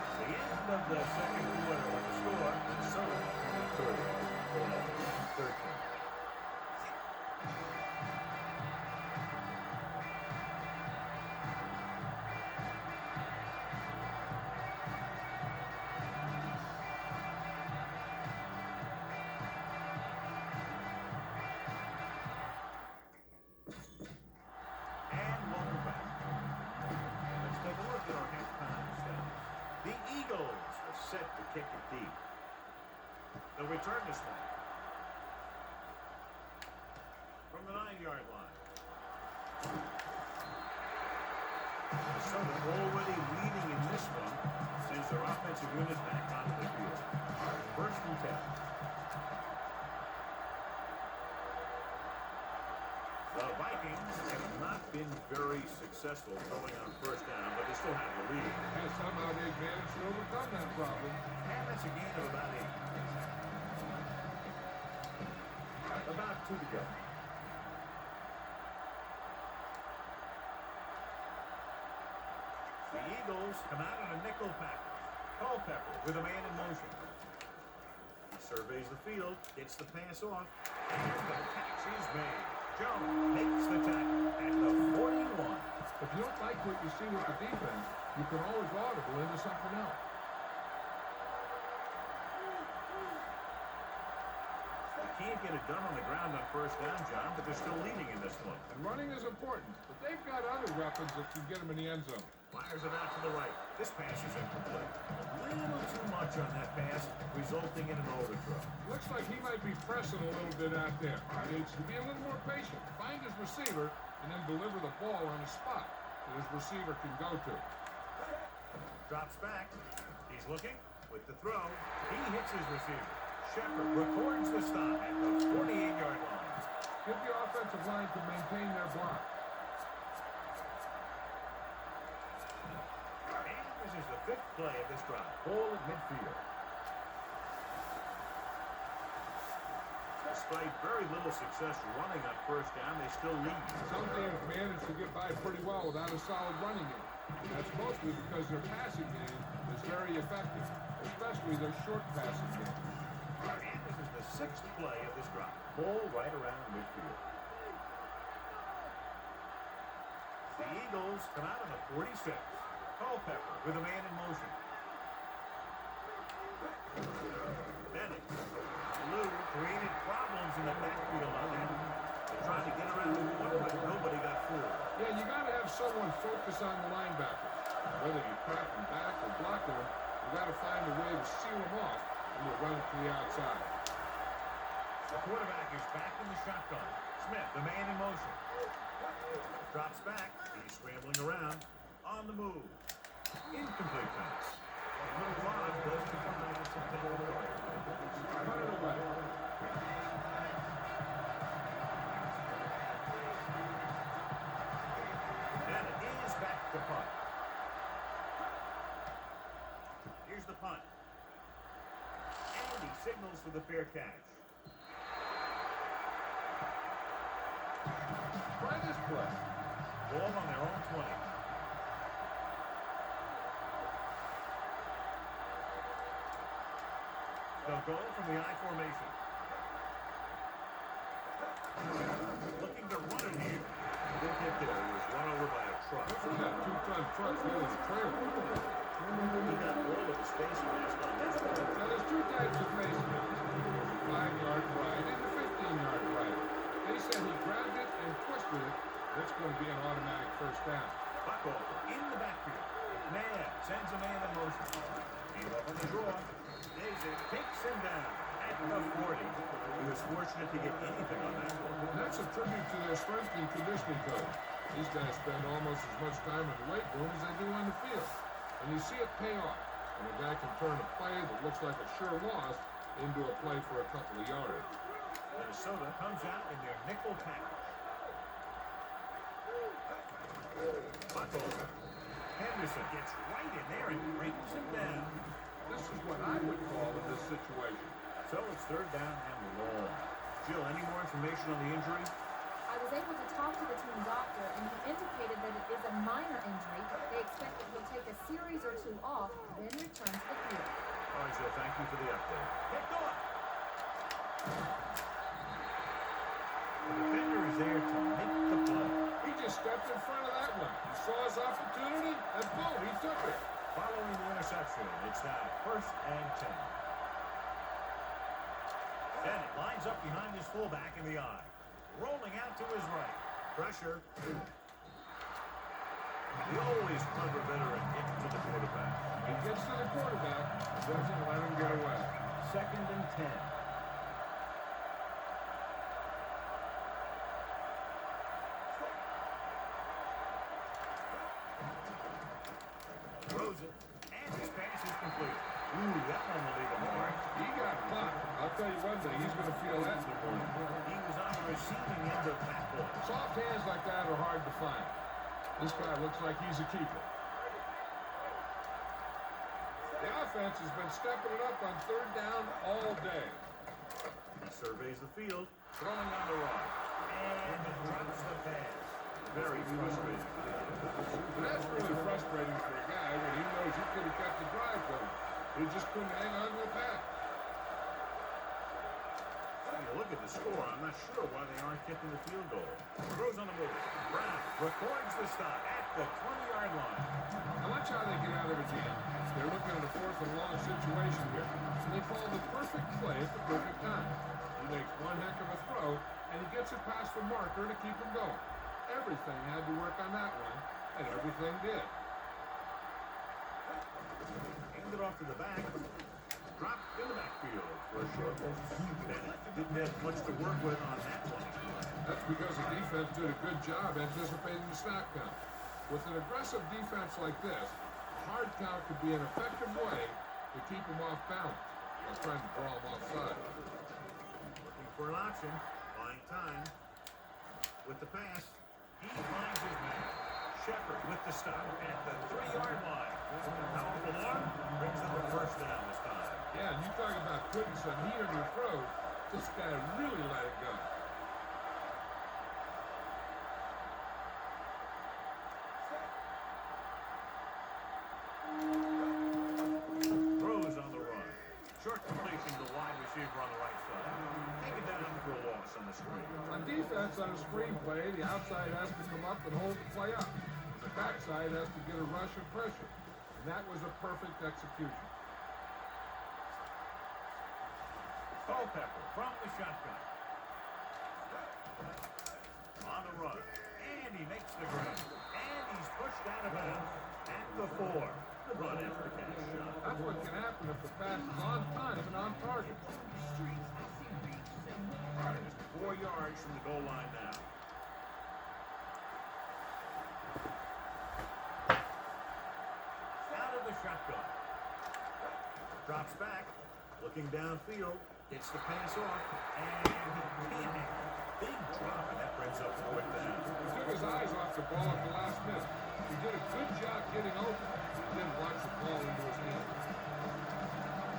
[SPEAKER 1] The end of the second quarter with the score, Minnesota in the third. 13. And welcome back. Let's take a look at our halftime stats. The Eagles are set to kick it deep. They'll return this one from the 9-yard line. Minnesota already leading in this one since their offensive unit back onto the field. First and 10. The Vikings have not been very successful throwing on first down, but they still have the lead.
[SPEAKER 2] And somehow they've managed to overcome that problem.
[SPEAKER 1] And that's a gain of about 8. About 2 to go. The Eagles come out in a nickel package. Culpepper with a man in motion. He surveys the field, gets the pass off, and the catch is made. Jones makes the tackle at the 41.
[SPEAKER 2] If you don't like what you see with the defense, you can always audible into something else.
[SPEAKER 1] Can't get it done on the ground on first down, John, but they're still leading in this one.
[SPEAKER 2] And running is important, but they've got other weapons that can get them in the end zone.
[SPEAKER 1] Fires it out to the right. This pass is incomplete. A little too much on that pass, resulting in an overthrow.
[SPEAKER 2] Looks like he might be pressing a little bit out there. He needs to be a little more patient. Find his receiver, and then deliver the ball on a spot that his receiver can go to.
[SPEAKER 1] Drops back. He's looking with the throw. He hits his receiver. Shepard records the stop at the 48-yard line.
[SPEAKER 2] Get the offensive line to maintain their block.
[SPEAKER 1] And this is the 5th play of this drive. Ball at midfield. Despite very little success running on first down, they still lead.
[SPEAKER 2] Some teams manage to get by pretty well without a solid running game. That's mostly because their passing game is very effective, especially their short passing game.
[SPEAKER 1] And this is the 6th play of this drive. Ball right around midfield. The Eagles come out of the 46. Culpepper with a man in motion. Bennett. Lou created problems in the backfield on that. They're trying to get around the corner, but nobody got fooled.
[SPEAKER 2] Yeah, you got to have someone focus on the linebackers. Whether you crack them back or block them, you got to find a way to seal them off and you run it to the outside.
[SPEAKER 1] The quarterback is back in the shotgun. Smith, the man in motion. Drops back. He's scrambling around. On the move. Incomplete pass. A little clock does define some technical play.
[SPEAKER 2] Cut it away.
[SPEAKER 1] And it is back to punt. Here's the punt. And he signals for the fair catch.
[SPEAKER 2] Try this play.
[SPEAKER 1] Ball on their own 20. They'll go from the I formation. Looking to run it here. Didn't get there. He was run over by a truck.
[SPEAKER 2] That 2-ton truck really is a trailer.
[SPEAKER 1] He got all of the space mask on this one.
[SPEAKER 2] Now, there's 2 types of face mask. There's a 5-yard ride and a 15-yard ride. They said he grabbed it and twisted it. That's going to be an automatic first down.
[SPEAKER 1] Buckover in the backfield. McNabb sends a man in motion. Gave up on the draw. Daisy takes him down at the 40. He was fortunate to get anything on that one.
[SPEAKER 2] And that's a tribute to their strength and conditioning coach. These guys spend almost as much time in the weight room as they do on the field. And you see it pay off. And a guy can turn a play that looks like a sure loss into a play for a couple of yards.
[SPEAKER 1] Minnesota comes out in their nickel package. Buckover. Henderson gets right in there and brings him down.
[SPEAKER 2] This is what I would call in this situation.
[SPEAKER 1] So it's 3rd down and long. Jill, any more information on the injury?
[SPEAKER 3] I I was able to talk to the team doctor, and he indicated that it is a minor injury. They expect that he'll take a series or two off, then return to the field.
[SPEAKER 1] All right, so thank you for the update. Picked off. The defender is there to make the play.
[SPEAKER 2] He just stepped in front of that one. He saw his opportunity, and boom, he took it.
[SPEAKER 1] Following the interception, it's now 1st and 10. Bennett lines up behind his fullback in the eye. Rolling out to his right. Pressure. The always clever veteran gets to the quarterback.
[SPEAKER 2] He gets to the quarterback, doesn't let him get away.
[SPEAKER 1] 2nd and 10. Throws it, and his pass is complete. Ooh, that one will leave a mark.
[SPEAKER 2] He got popped. I'll tell you one thing, he's going to feel that in the morning.
[SPEAKER 1] He was on the receiving end of that ball.
[SPEAKER 2] Soft hands like that are hard to find. This guy looks like he's a keeper. The offense has been stepping it up on 3rd down all day.
[SPEAKER 1] He surveys the field, throwing on the run, and drops the pass. Very frustrating.
[SPEAKER 2] And that's really frustrating for a guy when he knows he could have kept the drive going. He just couldn't hang on to the pass.
[SPEAKER 1] When you look at the score, I'm not sure why they aren't kicking the field goal. Throws on the move. Brown records the stop at the 20-yard line.
[SPEAKER 2] Now watch how they get out of it again. They're looking at a 4th and long situation here. And they call the perfect play at the perfect time. He makes one heck of a throw, and he gets it past the marker to keep him going. Everything had to work on that one, and everything did.
[SPEAKER 1] Handed off to the back. Dropped in the backfield for a short loss. Bennett didn't have much to work with on that one.
[SPEAKER 2] That's because the defense did a good job anticipating the snap count. With an aggressive defense like this, a hard count could be an effective way to keep them off balance while trying to draw them offside.
[SPEAKER 1] Looking for an option. Buying time. With the pass, he finds his man. Shepard with the stop at the 3-yard line. Powerful arm brings them a 1st down this time.
[SPEAKER 2] Yeah, and you talk about putting some heat on your throat. This guy really let it go.
[SPEAKER 1] Throws on the run. Short completion to wide receiver on the right side. Take it down for a loss on the screen.
[SPEAKER 2] On defense, on a screen play, the outside has to come up and hold the play up. The backside has to get a rush of pressure. And that was a perfect execution.
[SPEAKER 1] Culpepper from the shotgun. On the run. And he makes the grab. And he's pushed out of bounds at the 4. Run after the catch shot.
[SPEAKER 2] That's what can happen if the pass is on time and on target.
[SPEAKER 1] All right, just 4 yards from the goal line now. Out of the shotgun. Drops back. Looking downfield. Gets the pass off. And can't. Big drop, and that brings up 4th down.
[SPEAKER 2] He took his eyes off the ball at the last minute. He did a good job getting open. He didn't watch the ball into his hands.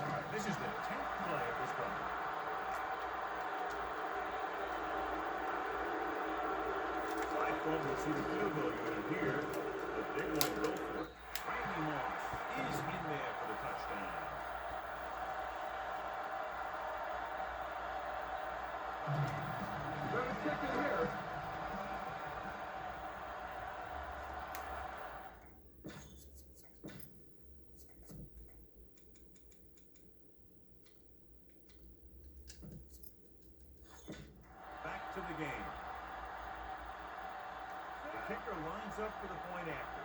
[SPEAKER 1] All right, this is the 10th play of this drive. Cyclone will see the field goal unit here, but they won't go for it. Randy Moss is in there for the touchdown.
[SPEAKER 2] Better kick it here.
[SPEAKER 1] Back to the game. The kicker lines up for the point after.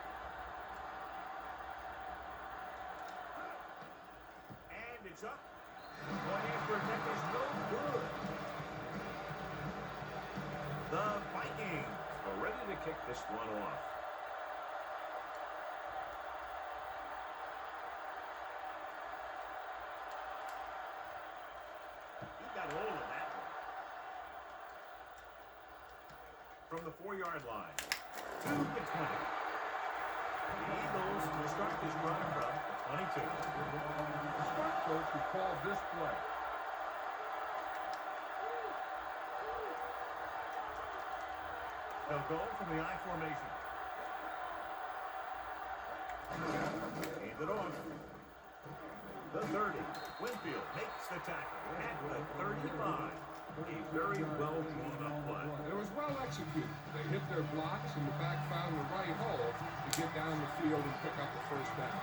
[SPEAKER 1] And it's up. Point after attempt is no good. The Vikings are ready to kick this one off. He got hold of that one. From the 4-yard line to the 20. The Eagles will start this drive from the 22.
[SPEAKER 2] The smart coach who called this play.
[SPEAKER 1] They'll go from the I formation. Hand it off. The 30. Winfield makes the tackle at the 35. A very well drawn up play.
[SPEAKER 2] It was well executed. They hit their blocks and the back found the right hole to get down the field and pick up the first down.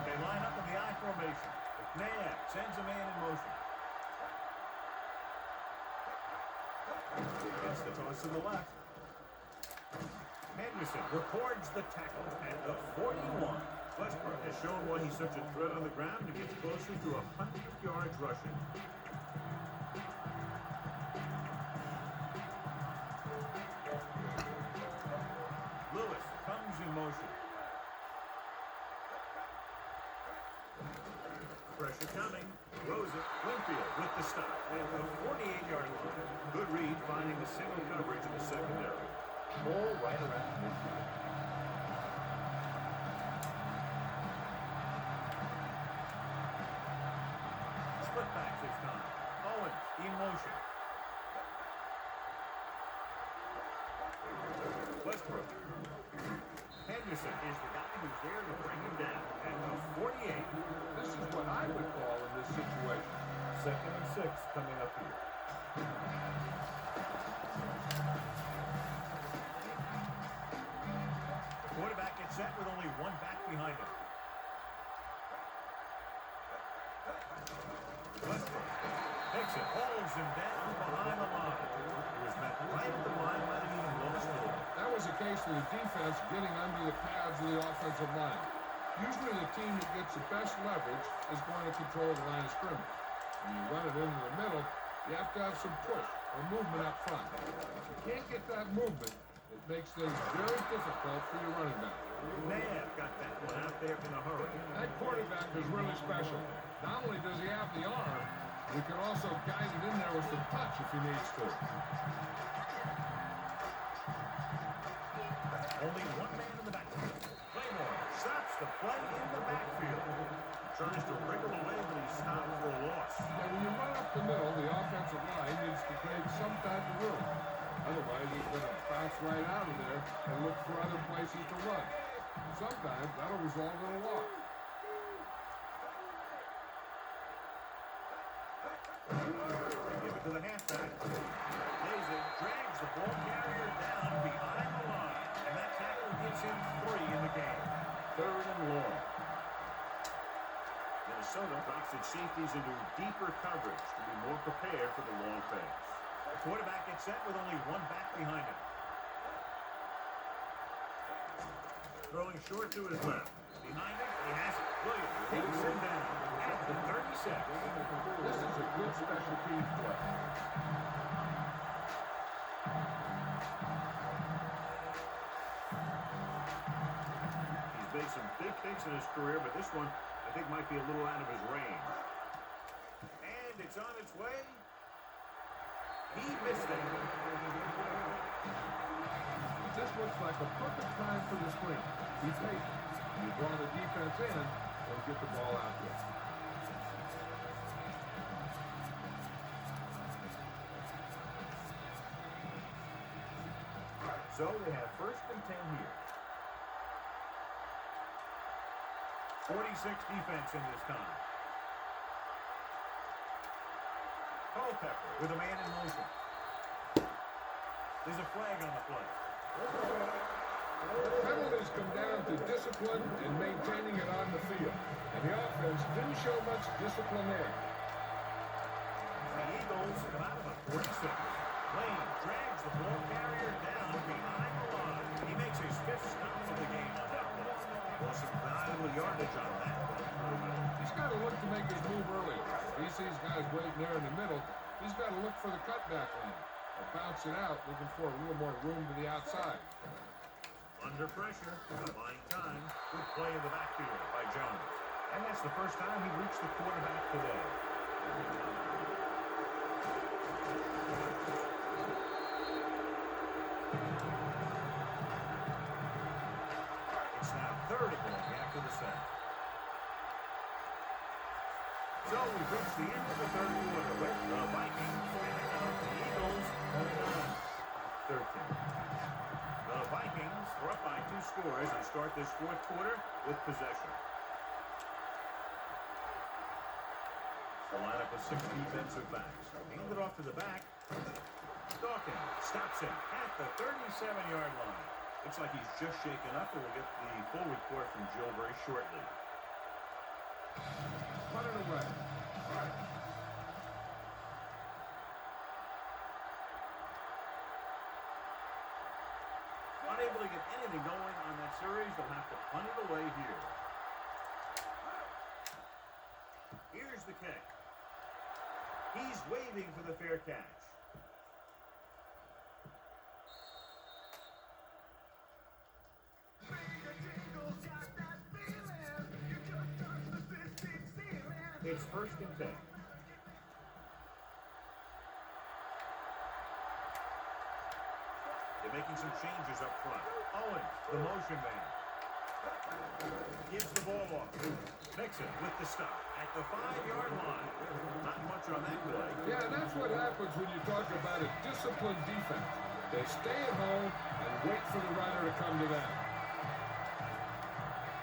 [SPEAKER 1] They line up in the I formation. McNabb sends a man in motion. Gets the toss to the left. Henderson records the tackle at the 41. Westbrook has shown why he's such a threat on the ground and gets closer to 100 yards rushing. Lewis comes in motion. Pressure coming. Rosa, Winfield with the stop at the 48-yard line. Good read, finding the single coverage in the secondary.
[SPEAKER 4] Ball right around midfield.
[SPEAKER 1] Split backs this time. Owens in motion. Westbrook. Henderson is the guy who's there to bring him down at the 48.
[SPEAKER 2] This is what I would call in this situation.
[SPEAKER 1] 2nd and 6 coming up here. The quarterback gets set with only one back behind him. Westbrook takes it, holds him down behind the line. He was met right at the line, might have even lost it.
[SPEAKER 2] That was a case of the defense getting under the pads of the offensive line. Usually the team that gets the best leverage is going to control the line of scrimmage. When you run it into the middle, you have to have some push or movement up front. If you can't get that movement, it makes things very difficult for your running back.
[SPEAKER 1] Nabb got that one out there in a hurry.
[SPEAKER 2] That quarterback is really special. Not only does he have the arm, he can also guide it in there with some touch if he needs to.
[SPEAKER 1] Only one man in the backfield. Claymore stops the play in the backfield. Tries to wriggle away, but he's stopped for a loss.
[SPEAKER 2] Now, when you run up the middle, the offensive line needs to create some type of room. Otherwise, he's going to bounce right out of there and look for other places to run. Sometimes that'll result in a loss.
[SPEAKER 1] Give it to the halfback. Lays it, drags the ball carrier down behind the line. And that tackle gets him 3 in the game. 3rd and long. Minnesota drops its safeties into deeper coverage to be more prepared for the long pass. The quarterback gets set with only one back behind him. Throwing short to his left. Behind him, he has it. Williams takes him down at the 36.
[SPEAKER 2] This is a good special teams play.
[SPEAKER 1] He's made some big kicks in his career, but this one I think might be a little out of his range. And it's on its way. He missed it.
[SPEAKER 2] This looks like a perfect time for the screen. Be patient. You draw the defense in, and get the ball out there.
[SPEAKER 1] So they have 1st and 10 here. 46 defense in this time. Culpepper with a man in motion. There's a flag on the play.
[SPEAKER 2] Penalties come down to discipline and maintaining it on the field. And the offense didn't show much discipline there.
[SPEAKER 1] The Eagles come out of the 46. Lane drags the ball carrier down behind the line. He makes his 5th stop of the game on that play. Well, some valuable yardage on that one.
[SPEAKER 2] He's got to look to make his move earlier. If he sees guys waiting there in the middle, he's got to look for the cutback line. Or bounce it out, looking for a little more room to the outside.
[SPEAKER 1] Under pressure, buying time. Good play in the backfield by Jones. And that's the first time he reached the quarterback today. It's now 3rd and long after the set. So we've reached the end of the 3rd quarter with the Vikings and the Eagles coming on. 13 score as we start this fourth quarter with possession. The lineup of 6 defensive backs. Hand it off to the back. Dawkins stops him at the 37-yard line. Looks like he's just shaken up, and we'll get the full report from Joe very shortly.
[SPEAKER 2] Put it away.
[SPEAKER 1] Unable to get anything going on that series, they'll have to punt it away here. Here's the kick. He's waving for the fair catch. It's 1st and 10. They're making some changes up front. Owens, the motion man. Gives the ball off. Mixon with the stop at the 5-yard line. Not much on that play.
[SPEAKER 2] Yeah, that's what happens when you talk about a disciplined defense. They stay at home and wait for the runner to come to them.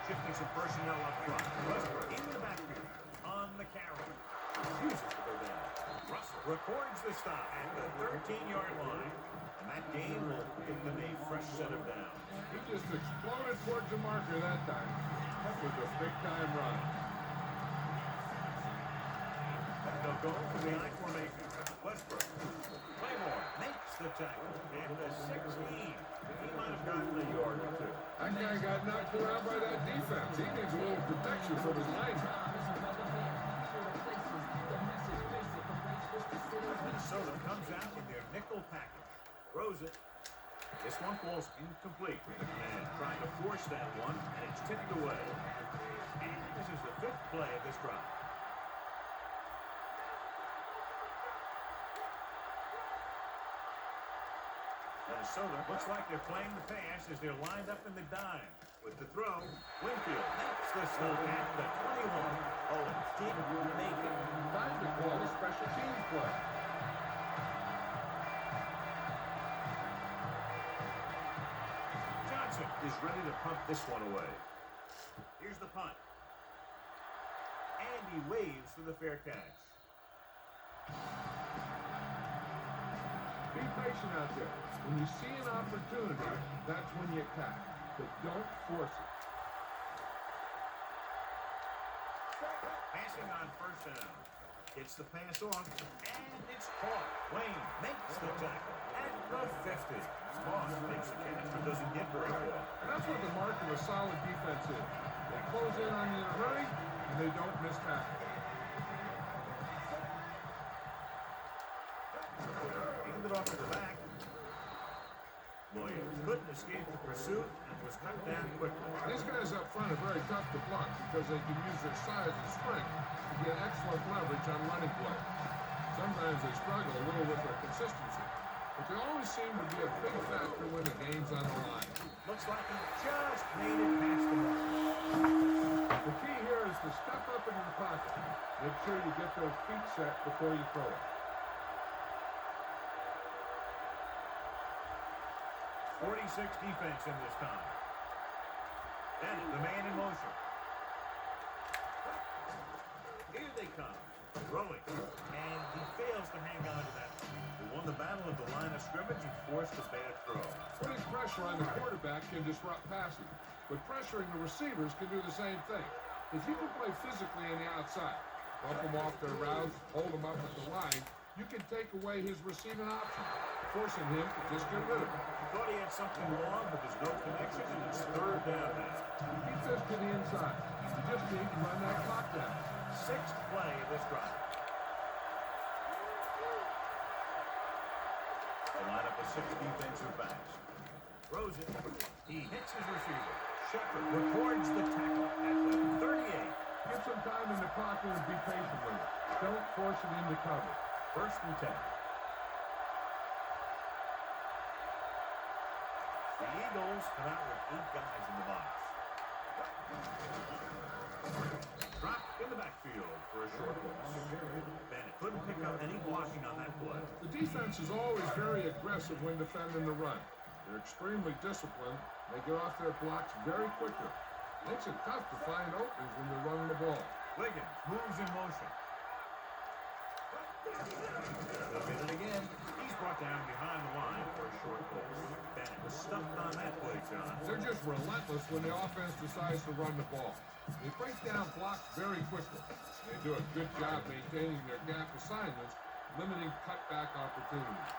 [SPEAKER 1] Shifting some personnel up front. Westbrook in the backfield on the carry. Refuses to go down. Russell records the stop at the 13-yard line. And that gain will give them a fresh set of downs.
[SPEAKER 2] He just exploded towards the marker that time. That was a big-time run.
[SPEAKER 1] They'll go for the I formation. Westbrook. Claymore makes the tackle. And the 16. He might have gotten a yard or two.
[SPEAKER 2] That guy got knocked around by that defense. He needs a little protection from his lineman.
[SPEAKER 1] Minnesota comes out in their nickel package. Throws it. This one falls incomplete. McMahon trying to force that one, and it's tipped away. And this is the 5th play of this drive. Minnesota looks like they're playing the pass as they're lined up in the dime. With the throw, Winfield makes the stop at the 21. Owens didn't make it.
[SPEAKER 2] Time to call a special teams play.
[SPEAKER 1] Johnson is ready to punt this one away. Here's the punt. And he waves for the fair catch.
[SPEAKER 2] Be patient out there. When you see an opportunity, that's when you attack. But don't force it.
[SPEAKER 1] Passing on 1st down. Gets the pass off, and it's caught. Wayne makes the tackle at the 50. Moss makes the catch but doesn't get very far.
[SPEAKER 2] And that's what the mark of a solid defense is. They close in on you in a hurry, and they don't miss tackle.
[SPEAKER 1] Handed off to the back. Williams couldn't escape the pursuit and was cut down quickly.
[SPEAKER 2] These guys up front are very tough to block because they can use their size and strength to get excellent leverage on running play. Sometimes they struggle a little with their consistency, but they always seem to be a big factor when the game's on the line.
[SPEAKER 1] Looks like he just made it past the mark.
[SPEAKER 2] The key here is to step up into the pocket. Make sure you get those feet set before you throw it.
[SPEAKER 1] 46 defense in this time. Bennett, the man in motion. Here they come. Throwing. And he fails to hang on to that. He won the battle at the line of scrimmage and forced a bad throw.
[SPEAKER 2] Putting pressure on the quarterback can disrupt passing, but pressuring the receivers can do the same thing. If you can play physically on the outside, bump them off their routes, hold them up at the line, you can take away his receiving option, forcing him to just get rid of it.
[SPEAKER 1] Thought he had something wrong, but there's no connection, and it's 3rd down now.
[SPEAKER 2] Keep this to the inside. You just need to run that clock down.
[SPEAKER 1] 6th play of this drive. The lineup of 6 defensive backs. Throws it. He hits his receiver. Shepard records the tackle at the 38.
[SPEAKER 2] Give some time in the pocket and be patient with it. Don't force it into cover.
[SPEAKER 1] 1st and 10. The Eagles come out with 8 guys in the box. Drop in the backfield for a short loss. Bennett couldn't pick up any blocking on that play.
[SPEAKER 2] The defense is always very aggressive when defending the run. They're extremely disciplined. They get off their blocks very quickly. Makes it tough to find openings when they're running the ball.
[SPEAKER 1] Wiggins moves in motion. They'll get it again. He's brought down behind the line for a short goal. Bennett was stuffed on that play, John.
[SPEAKER 2] They're just relentless when the offense decides to run the ball. They break down blocks very quickly. They do a good job maintaining their gap assignments, limiting cutback opportunities.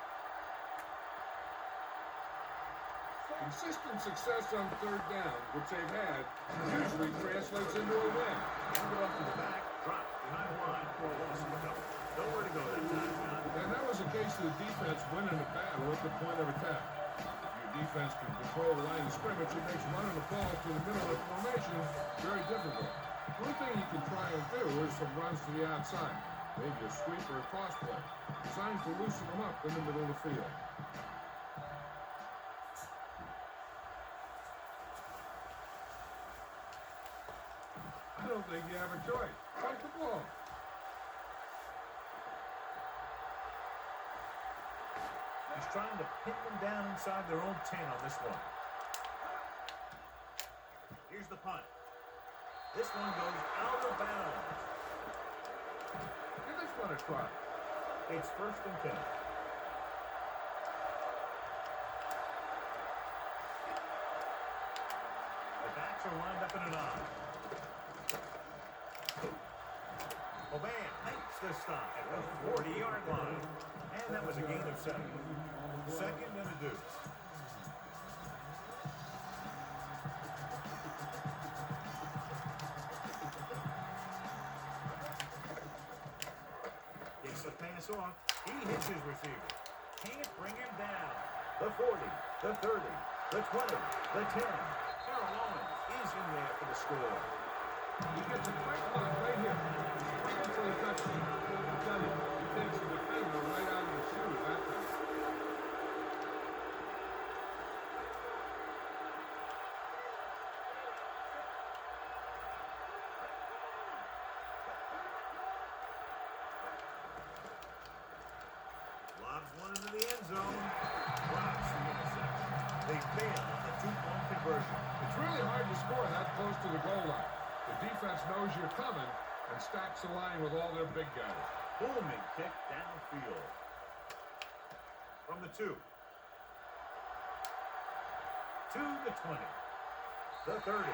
[SPEAKER 2] Consistent success on third down, which they've had, usually translates into a win.
[SPEAKER 1] Hand it off to the back, drop behind the line for a loss of a couple. Nowhere to go that time, John.
[SPEAKER 2] And that was a case of the defense winning a battle at the point of attack. If your defense can control the line of scrimmage, it makes running the ball to the middle of the formation very difficult. One thing you can try and do is some runs to the outside, maybe a sweep or a toss play, designed to loosen them up in the middle of the field. I don't think you have a choice. Punt the ball.
[SPEAKER 1] He's trying to pin them down inside their own 10 on this one. Here's the punt. This one goes out of bounds.
[SPEAKER 2] Give this one a try.
[SPEAKER 1] It's 1st and 10. The backs are lined up in an eye. Oban makes the stop at the 40-yard line. And that was a gain of 7. 2nd and a deuce. Gets the pass off. He hits his receiver. Can't bring him down. The 40, the 30, the 20, the 10. Carroll Owens is in there for the score.
[SPEAKER 2] He gets a quick block right here. Waiting for the touchdown. He's done it. He takes the defender right out of the shoe that time.
[SPEAKER 1] Lobs one into the end zone. Drops the interception. They fail on the 2-point conversion.
[SPEAKER 2] It's really hard to score that close to the goal line. The defense knows you're coming and stacks the line with all their big guys.
[SPEAKER 1] Booming kick downfield. From the 2. To the 20. The 30.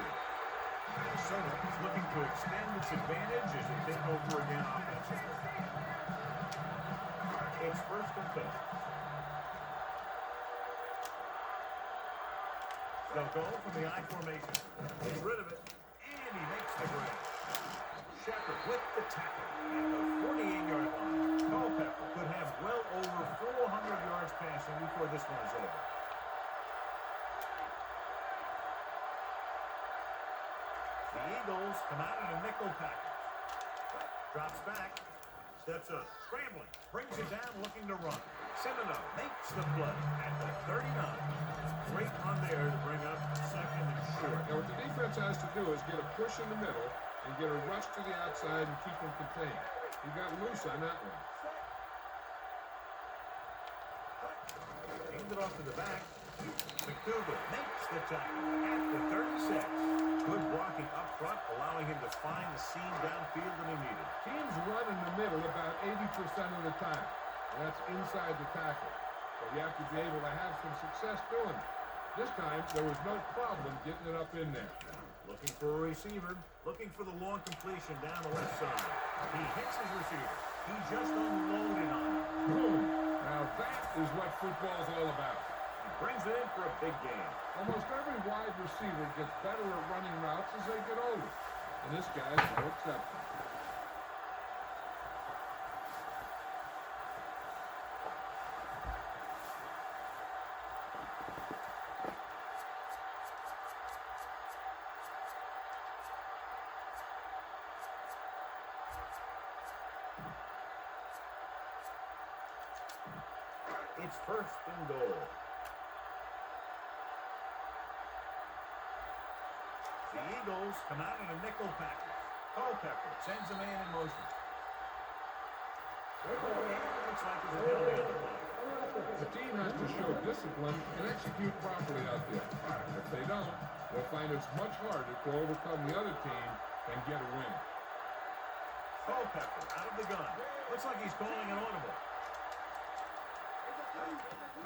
[SPEAKER 1] Minnesota is looking to extend its advantage as they take over again offensively. It's 1st and 10. They'll go from the I formation. Gets rid of it, and he makes the grab. Shepard with the tackle at the 48-yard line. Culpepper could have well over 400 yards passing before this one is over. The Eagles come out in a nickel package. Drops back. Steps up. Scrambling. Brings it down looking to run. Semino makes the play at the 39. Great run there to bring up 2nd and short.
[SPEAKER 2] Now what the defense has to do is get a push in the middle and get a rush to the outside and keep them contained. He got loose on that one.
[SPEAKER 1] Hands it off to the back. McDougal makes the tackle at the 36. Good blocking up front, allowing him to find the seam downfield that he needed.
[SPEAKER 2] Teams run in the middle about 80% of the time. And that's inside the tackle. So you have to be able to have some success doing it. This time, there was no problem getting it up in there.
[SPEAKER 1] Looking for a receiver. Looking for the long completion down the left side. He hits his receiver. He just unloaded on him.
[SPEAKER 2] Boom. Now that is what football's all about.
[SPEAKER 1] He brings it in for a big gain.
[SPEAKER 2] Almost every wide receiver gets better at running routes as they get older. And this guy's no exception.
[SPEAKER 1] It's 1st and goal. The Eagles come out in a nickel package. Culpepper sends a man in motion. Looks like there's a penalty on the play.
[SPEAKER 2] The team has to show discipline and execute properly out there. If they don't, they'll find it's much harder to overcome the other team and get a win.
[SPEAKER 1] Culpepper out of the gun. Looks like he's calling an audible.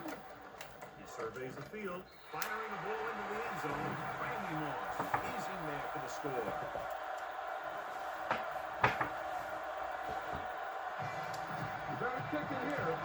[SPEAKER 1] He surveys the field, firing the ball into the end zone. Randy Moss is in there for the score.
[SPEAKER 2] You better kick it here.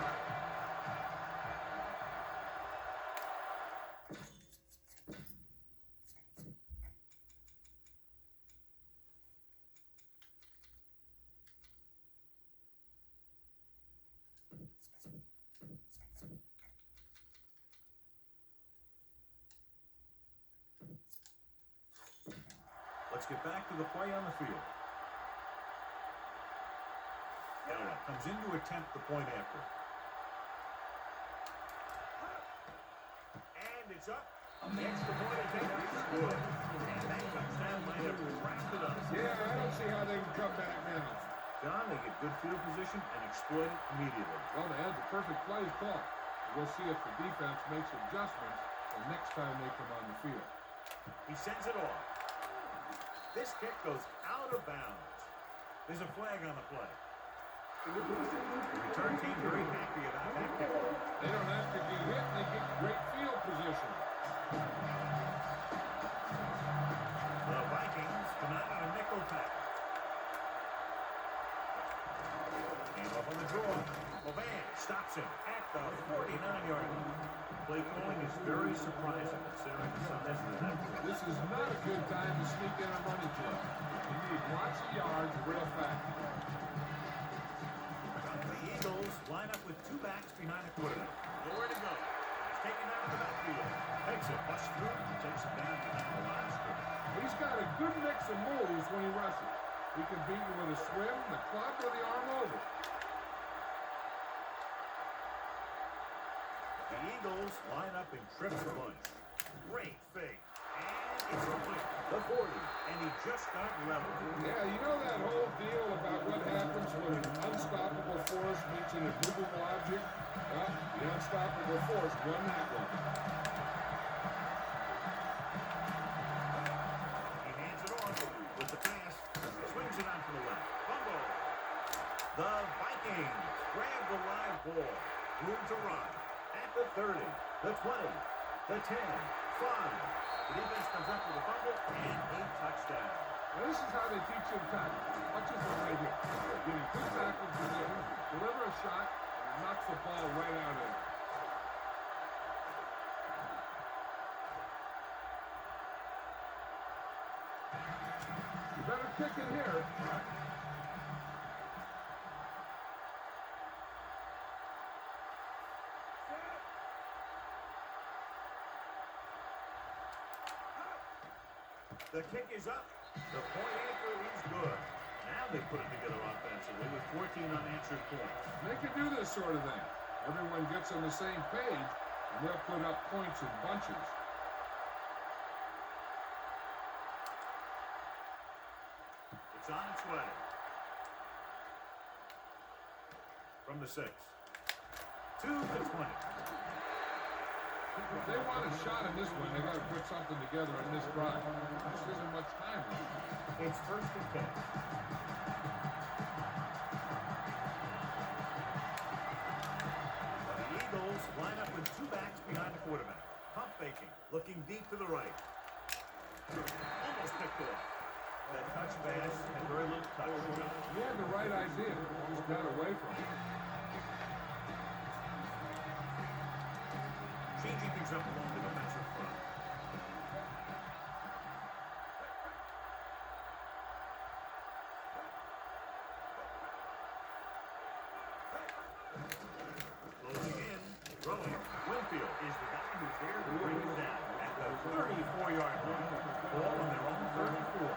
[SPEAKER 1] Let's get back to the play on the field. Ella comes in to attempt the point after. And it's up. The extra point attempt is good. And that touchdown might have wrapped it up.
[SPEAKER 2] Yeah, I don't see how they can come back now.
[SPEAKER 1] John, they get good field position and exploit it immediately.
[SPEAKER 2] Well, they had the perfect plays caught. We'll see if the defense makes adjustments the next time they come on the field.
[SPEAKER 1] He sends it off. This kick goes out of bounds. There's a flag on the play. The return team very happy about that kick.
[SPEAKER 2] They don't have to get hit, they get great field position.
[SPEAKER 1] The Vikings come out on a nickel pack. Came up on the draw. Levan stops him at the 49-yard line. Play calling is very surprising considering the size of the network.
[SPEAKER 2] This is not a good time to sneak in a running play. You need lots of yards real fast.
[SPEAKER 1] The Eagles line up with two backs behind the quarterback. Nowhere to go. He's taken out of the backfield. Takes it, busts through, and takes it down behind the line of scrimmage.
[SPEAKER 2] He's got a good mix of moves when he rushes. He can beat you with a swim, the club, or the arm over.
[SPEAKER 1] The Eagles line up in trips a bunch. Great fake. And it's complete. The 40. And he just got leveled.
[SPEAKER 2] Yeah, you know that whole deal about what happens when an unstoppable force meets an immovable object? Well, the unstoppable force won that one.
[SPEAKER 1] He hands it off with the pass. Swings it out to the left. Fumble. The Vikings grab the live ball. Room to run. At the 30, the 20, the 10, 5. The defense comes up with a fumble and a touchdown.
[SPEAKER 2] Now this is how they teach you to tackle. Watch this one right here. Getting good tackle position, deliver a shot, and knocks the ball right out of it. You better kick it here.
[SPEAKER 1] The kick is up. The point anchor is good. Now they put it together offensively with 14 unanswered points.
[SPEAKER 2] They can do this sort of thing. Everyone gets on the same page, and they'll put up points in bunches.
[SPEAKER 1] It's on its way. From the 6. To the 20.
[SPEAKER 2] If they want a shot in this one, they got to put something together on this drive. This isn't much time left.
[SPEAKER 1] It's 1st and 10. The Eagles line up with two backs behind the quarterback. Pump faking, looking deep to the right. Almost picked off. That touch pass and very little touch.
[SPEAKER 2] He had the right idea. Just got away from it.
[SPEAKER 1] Changing things up along the defensive front. Closing in, throwing. Winfield is the guy who's there to bring him down at the 34-yard line. Ball on their own 34.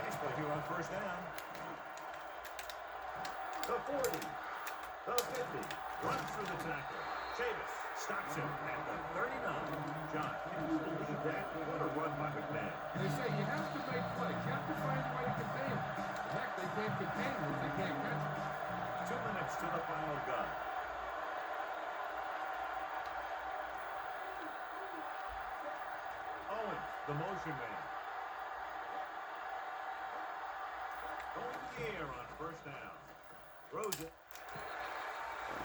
[SPEAKER 1] Nice play here on 1st down. The 40, the 50, runs through the tackle. Chavis stops him at the 39. John, can you believe that? What a run by McMahon.
[SPEAKER 2] They say you have to make plays. You have to find a way to contain can't contain him if they can't catch him.
[SPEAKER 1] 2 minutes to the final gun. Owens, the motion man. Going to the air on first down. Throws it.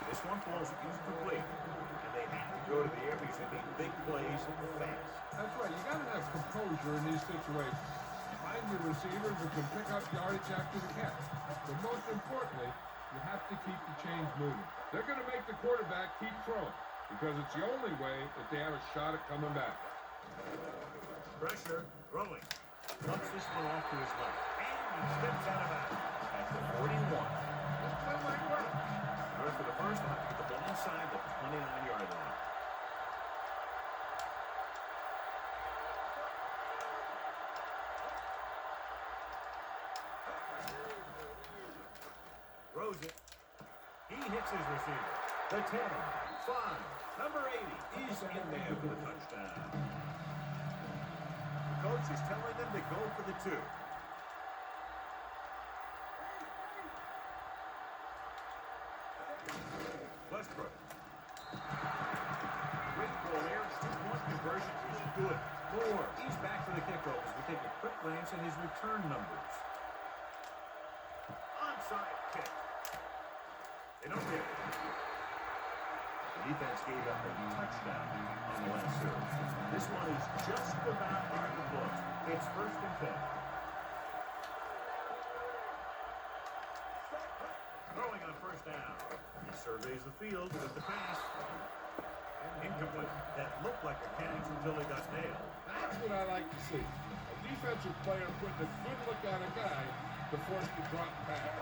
[SPEAKER 1] This one falls incomplete. And they have to go to the air because they need big plays fast.
[SPEAKER 2] That's right. You got to have composure in these situations. Find your receivers who can pick up yardage after the catch. But most importantly, you have to keep the chains moving. They're going to make the quarterback keep throwing because it's the only way that they have a shot at coming back.
[SPEAKER 1] Pressure, throwing. Lumps this one off to his left. And he steps out of bounds at the 41.
[SPEAKER 2] This play might work.
[SPEAKER 1] Good for the first one. Get the ball inside the 29-yard line. Throws it. He hits his receiver. The 10, 5, number 80 is in there for the touchdown. The coach is telling them to go for the 2. Westbrook. Great ball there. 2-point conversion is good. Moore. He's back to the kickoff as we take a quick glance at his return numbers. Onside kick. They don't get it. The defense gave up a touchdown on the last serve. This one is just about hard to close. It's 1st and 10. Throwing on first down. He surveys the field with the pass. Incomplete. That looked like a catch until he got nailed.
[SPEAKER 2] That's what I like to see. A defensive player putting a good look at a guy to force the drop back.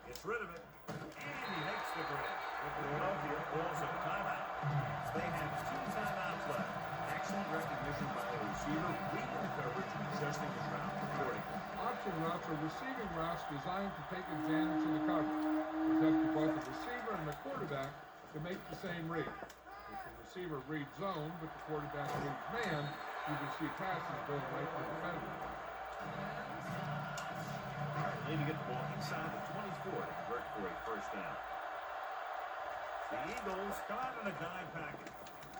[SPEAKER 1] Gets rid of it. And he makes the grab. Philadelphia calls a timeout. They have 2 timeouts left. Excellent recognition by the receiver, reading the coverage and adjusting his route accordingly.
[SPEAKER 2] Option routes are receiving routes designed to take advantage of the coverage. It's up to both the receiver and the quarterback to make the same read. If the receiver reads zone, but the quarterback reads man, you can see passes going right to the defender.
[SPEAKER 1] They need to get the ball inside the 24 to convert for a first down. The Eagles come out in a dime package.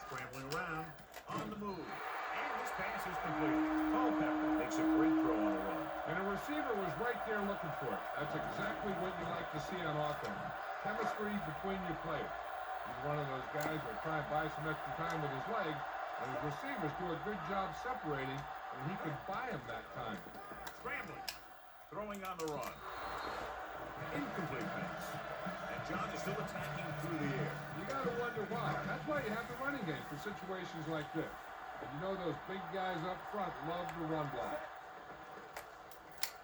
[SPEAKER 1] Scrambling around, on the move. And this pass is complete. Culpepper makes a great throw on the run.
[SPEAKER 2] And the receiver was right there looking for it. That's exactly what you like to see on offense. Chemistry between your players. He's one of those guys that try and buy some extra time with his legs, and his receivers do a good job separating, and he could buy him that time.
[SPEAKER 1] Scrambling. Throwing on the run. Incomplete pass. And John is still attacking through the air.
[SPEAKER 2] You got to wonder why. That's why you have the running game for situations like this. And you know those big guys up front love the run block.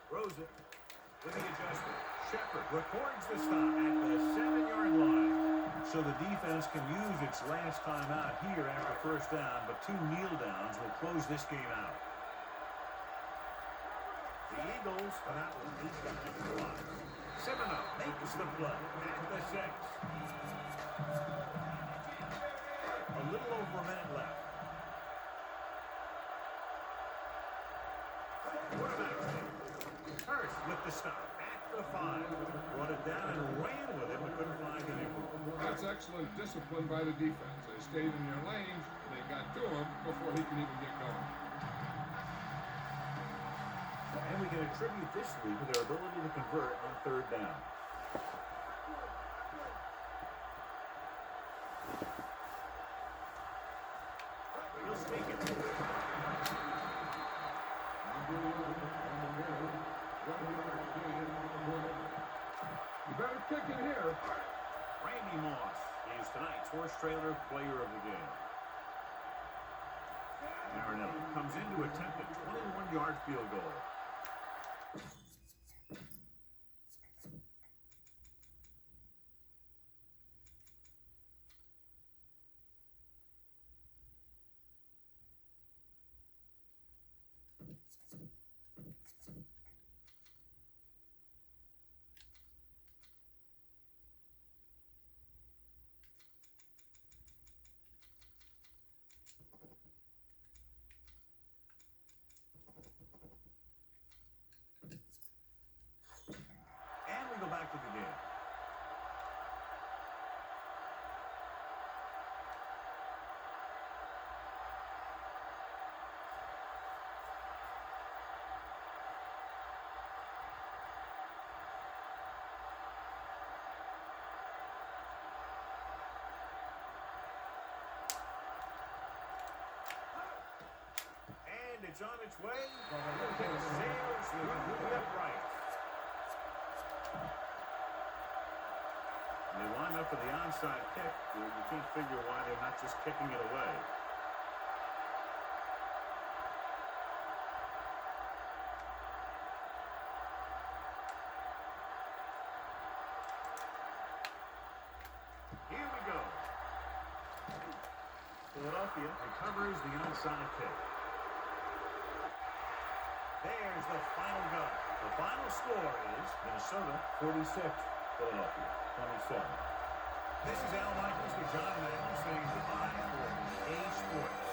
[SPEAKER 1] Throws it. With the adjustment. Shepard records the stop at the 7-yard line. So the defense can use its last time out here after first down, but 2 kneel downs will close this game out. The Eagles are out with 8 guys in the line. 7-0 makes the play at the 6. A little over a minute left. Quarterback Hurst with the stop at the 5. Brought it down and ran with it, but couldn't find anyone.
[SPEAKER 2] That's excellent discipline by the defense. They stayed in their lanes, and they got to him before he could even get going.
[SPEAKER 1] And we can attribute this lead to their ability to convert on 3rd down. He'll sneak it.
[SPEAKER 2] You better kick it here.
[SPEAKER 1] Randy Moss is tonight's horse trailer player of the game. Marinelli comes in to attempt a 21-yard field goal. it's on its way. It sails through the uprights. And they line up for the onside kick. You can't figure why they're not just kicking it away. Here we go. Philadelphia recovers the onside kick. There's the final gun. The final score is Minnesota 46, Philadelphia 27. This is Al Michaels with John Madden saying goodbye for A Sports.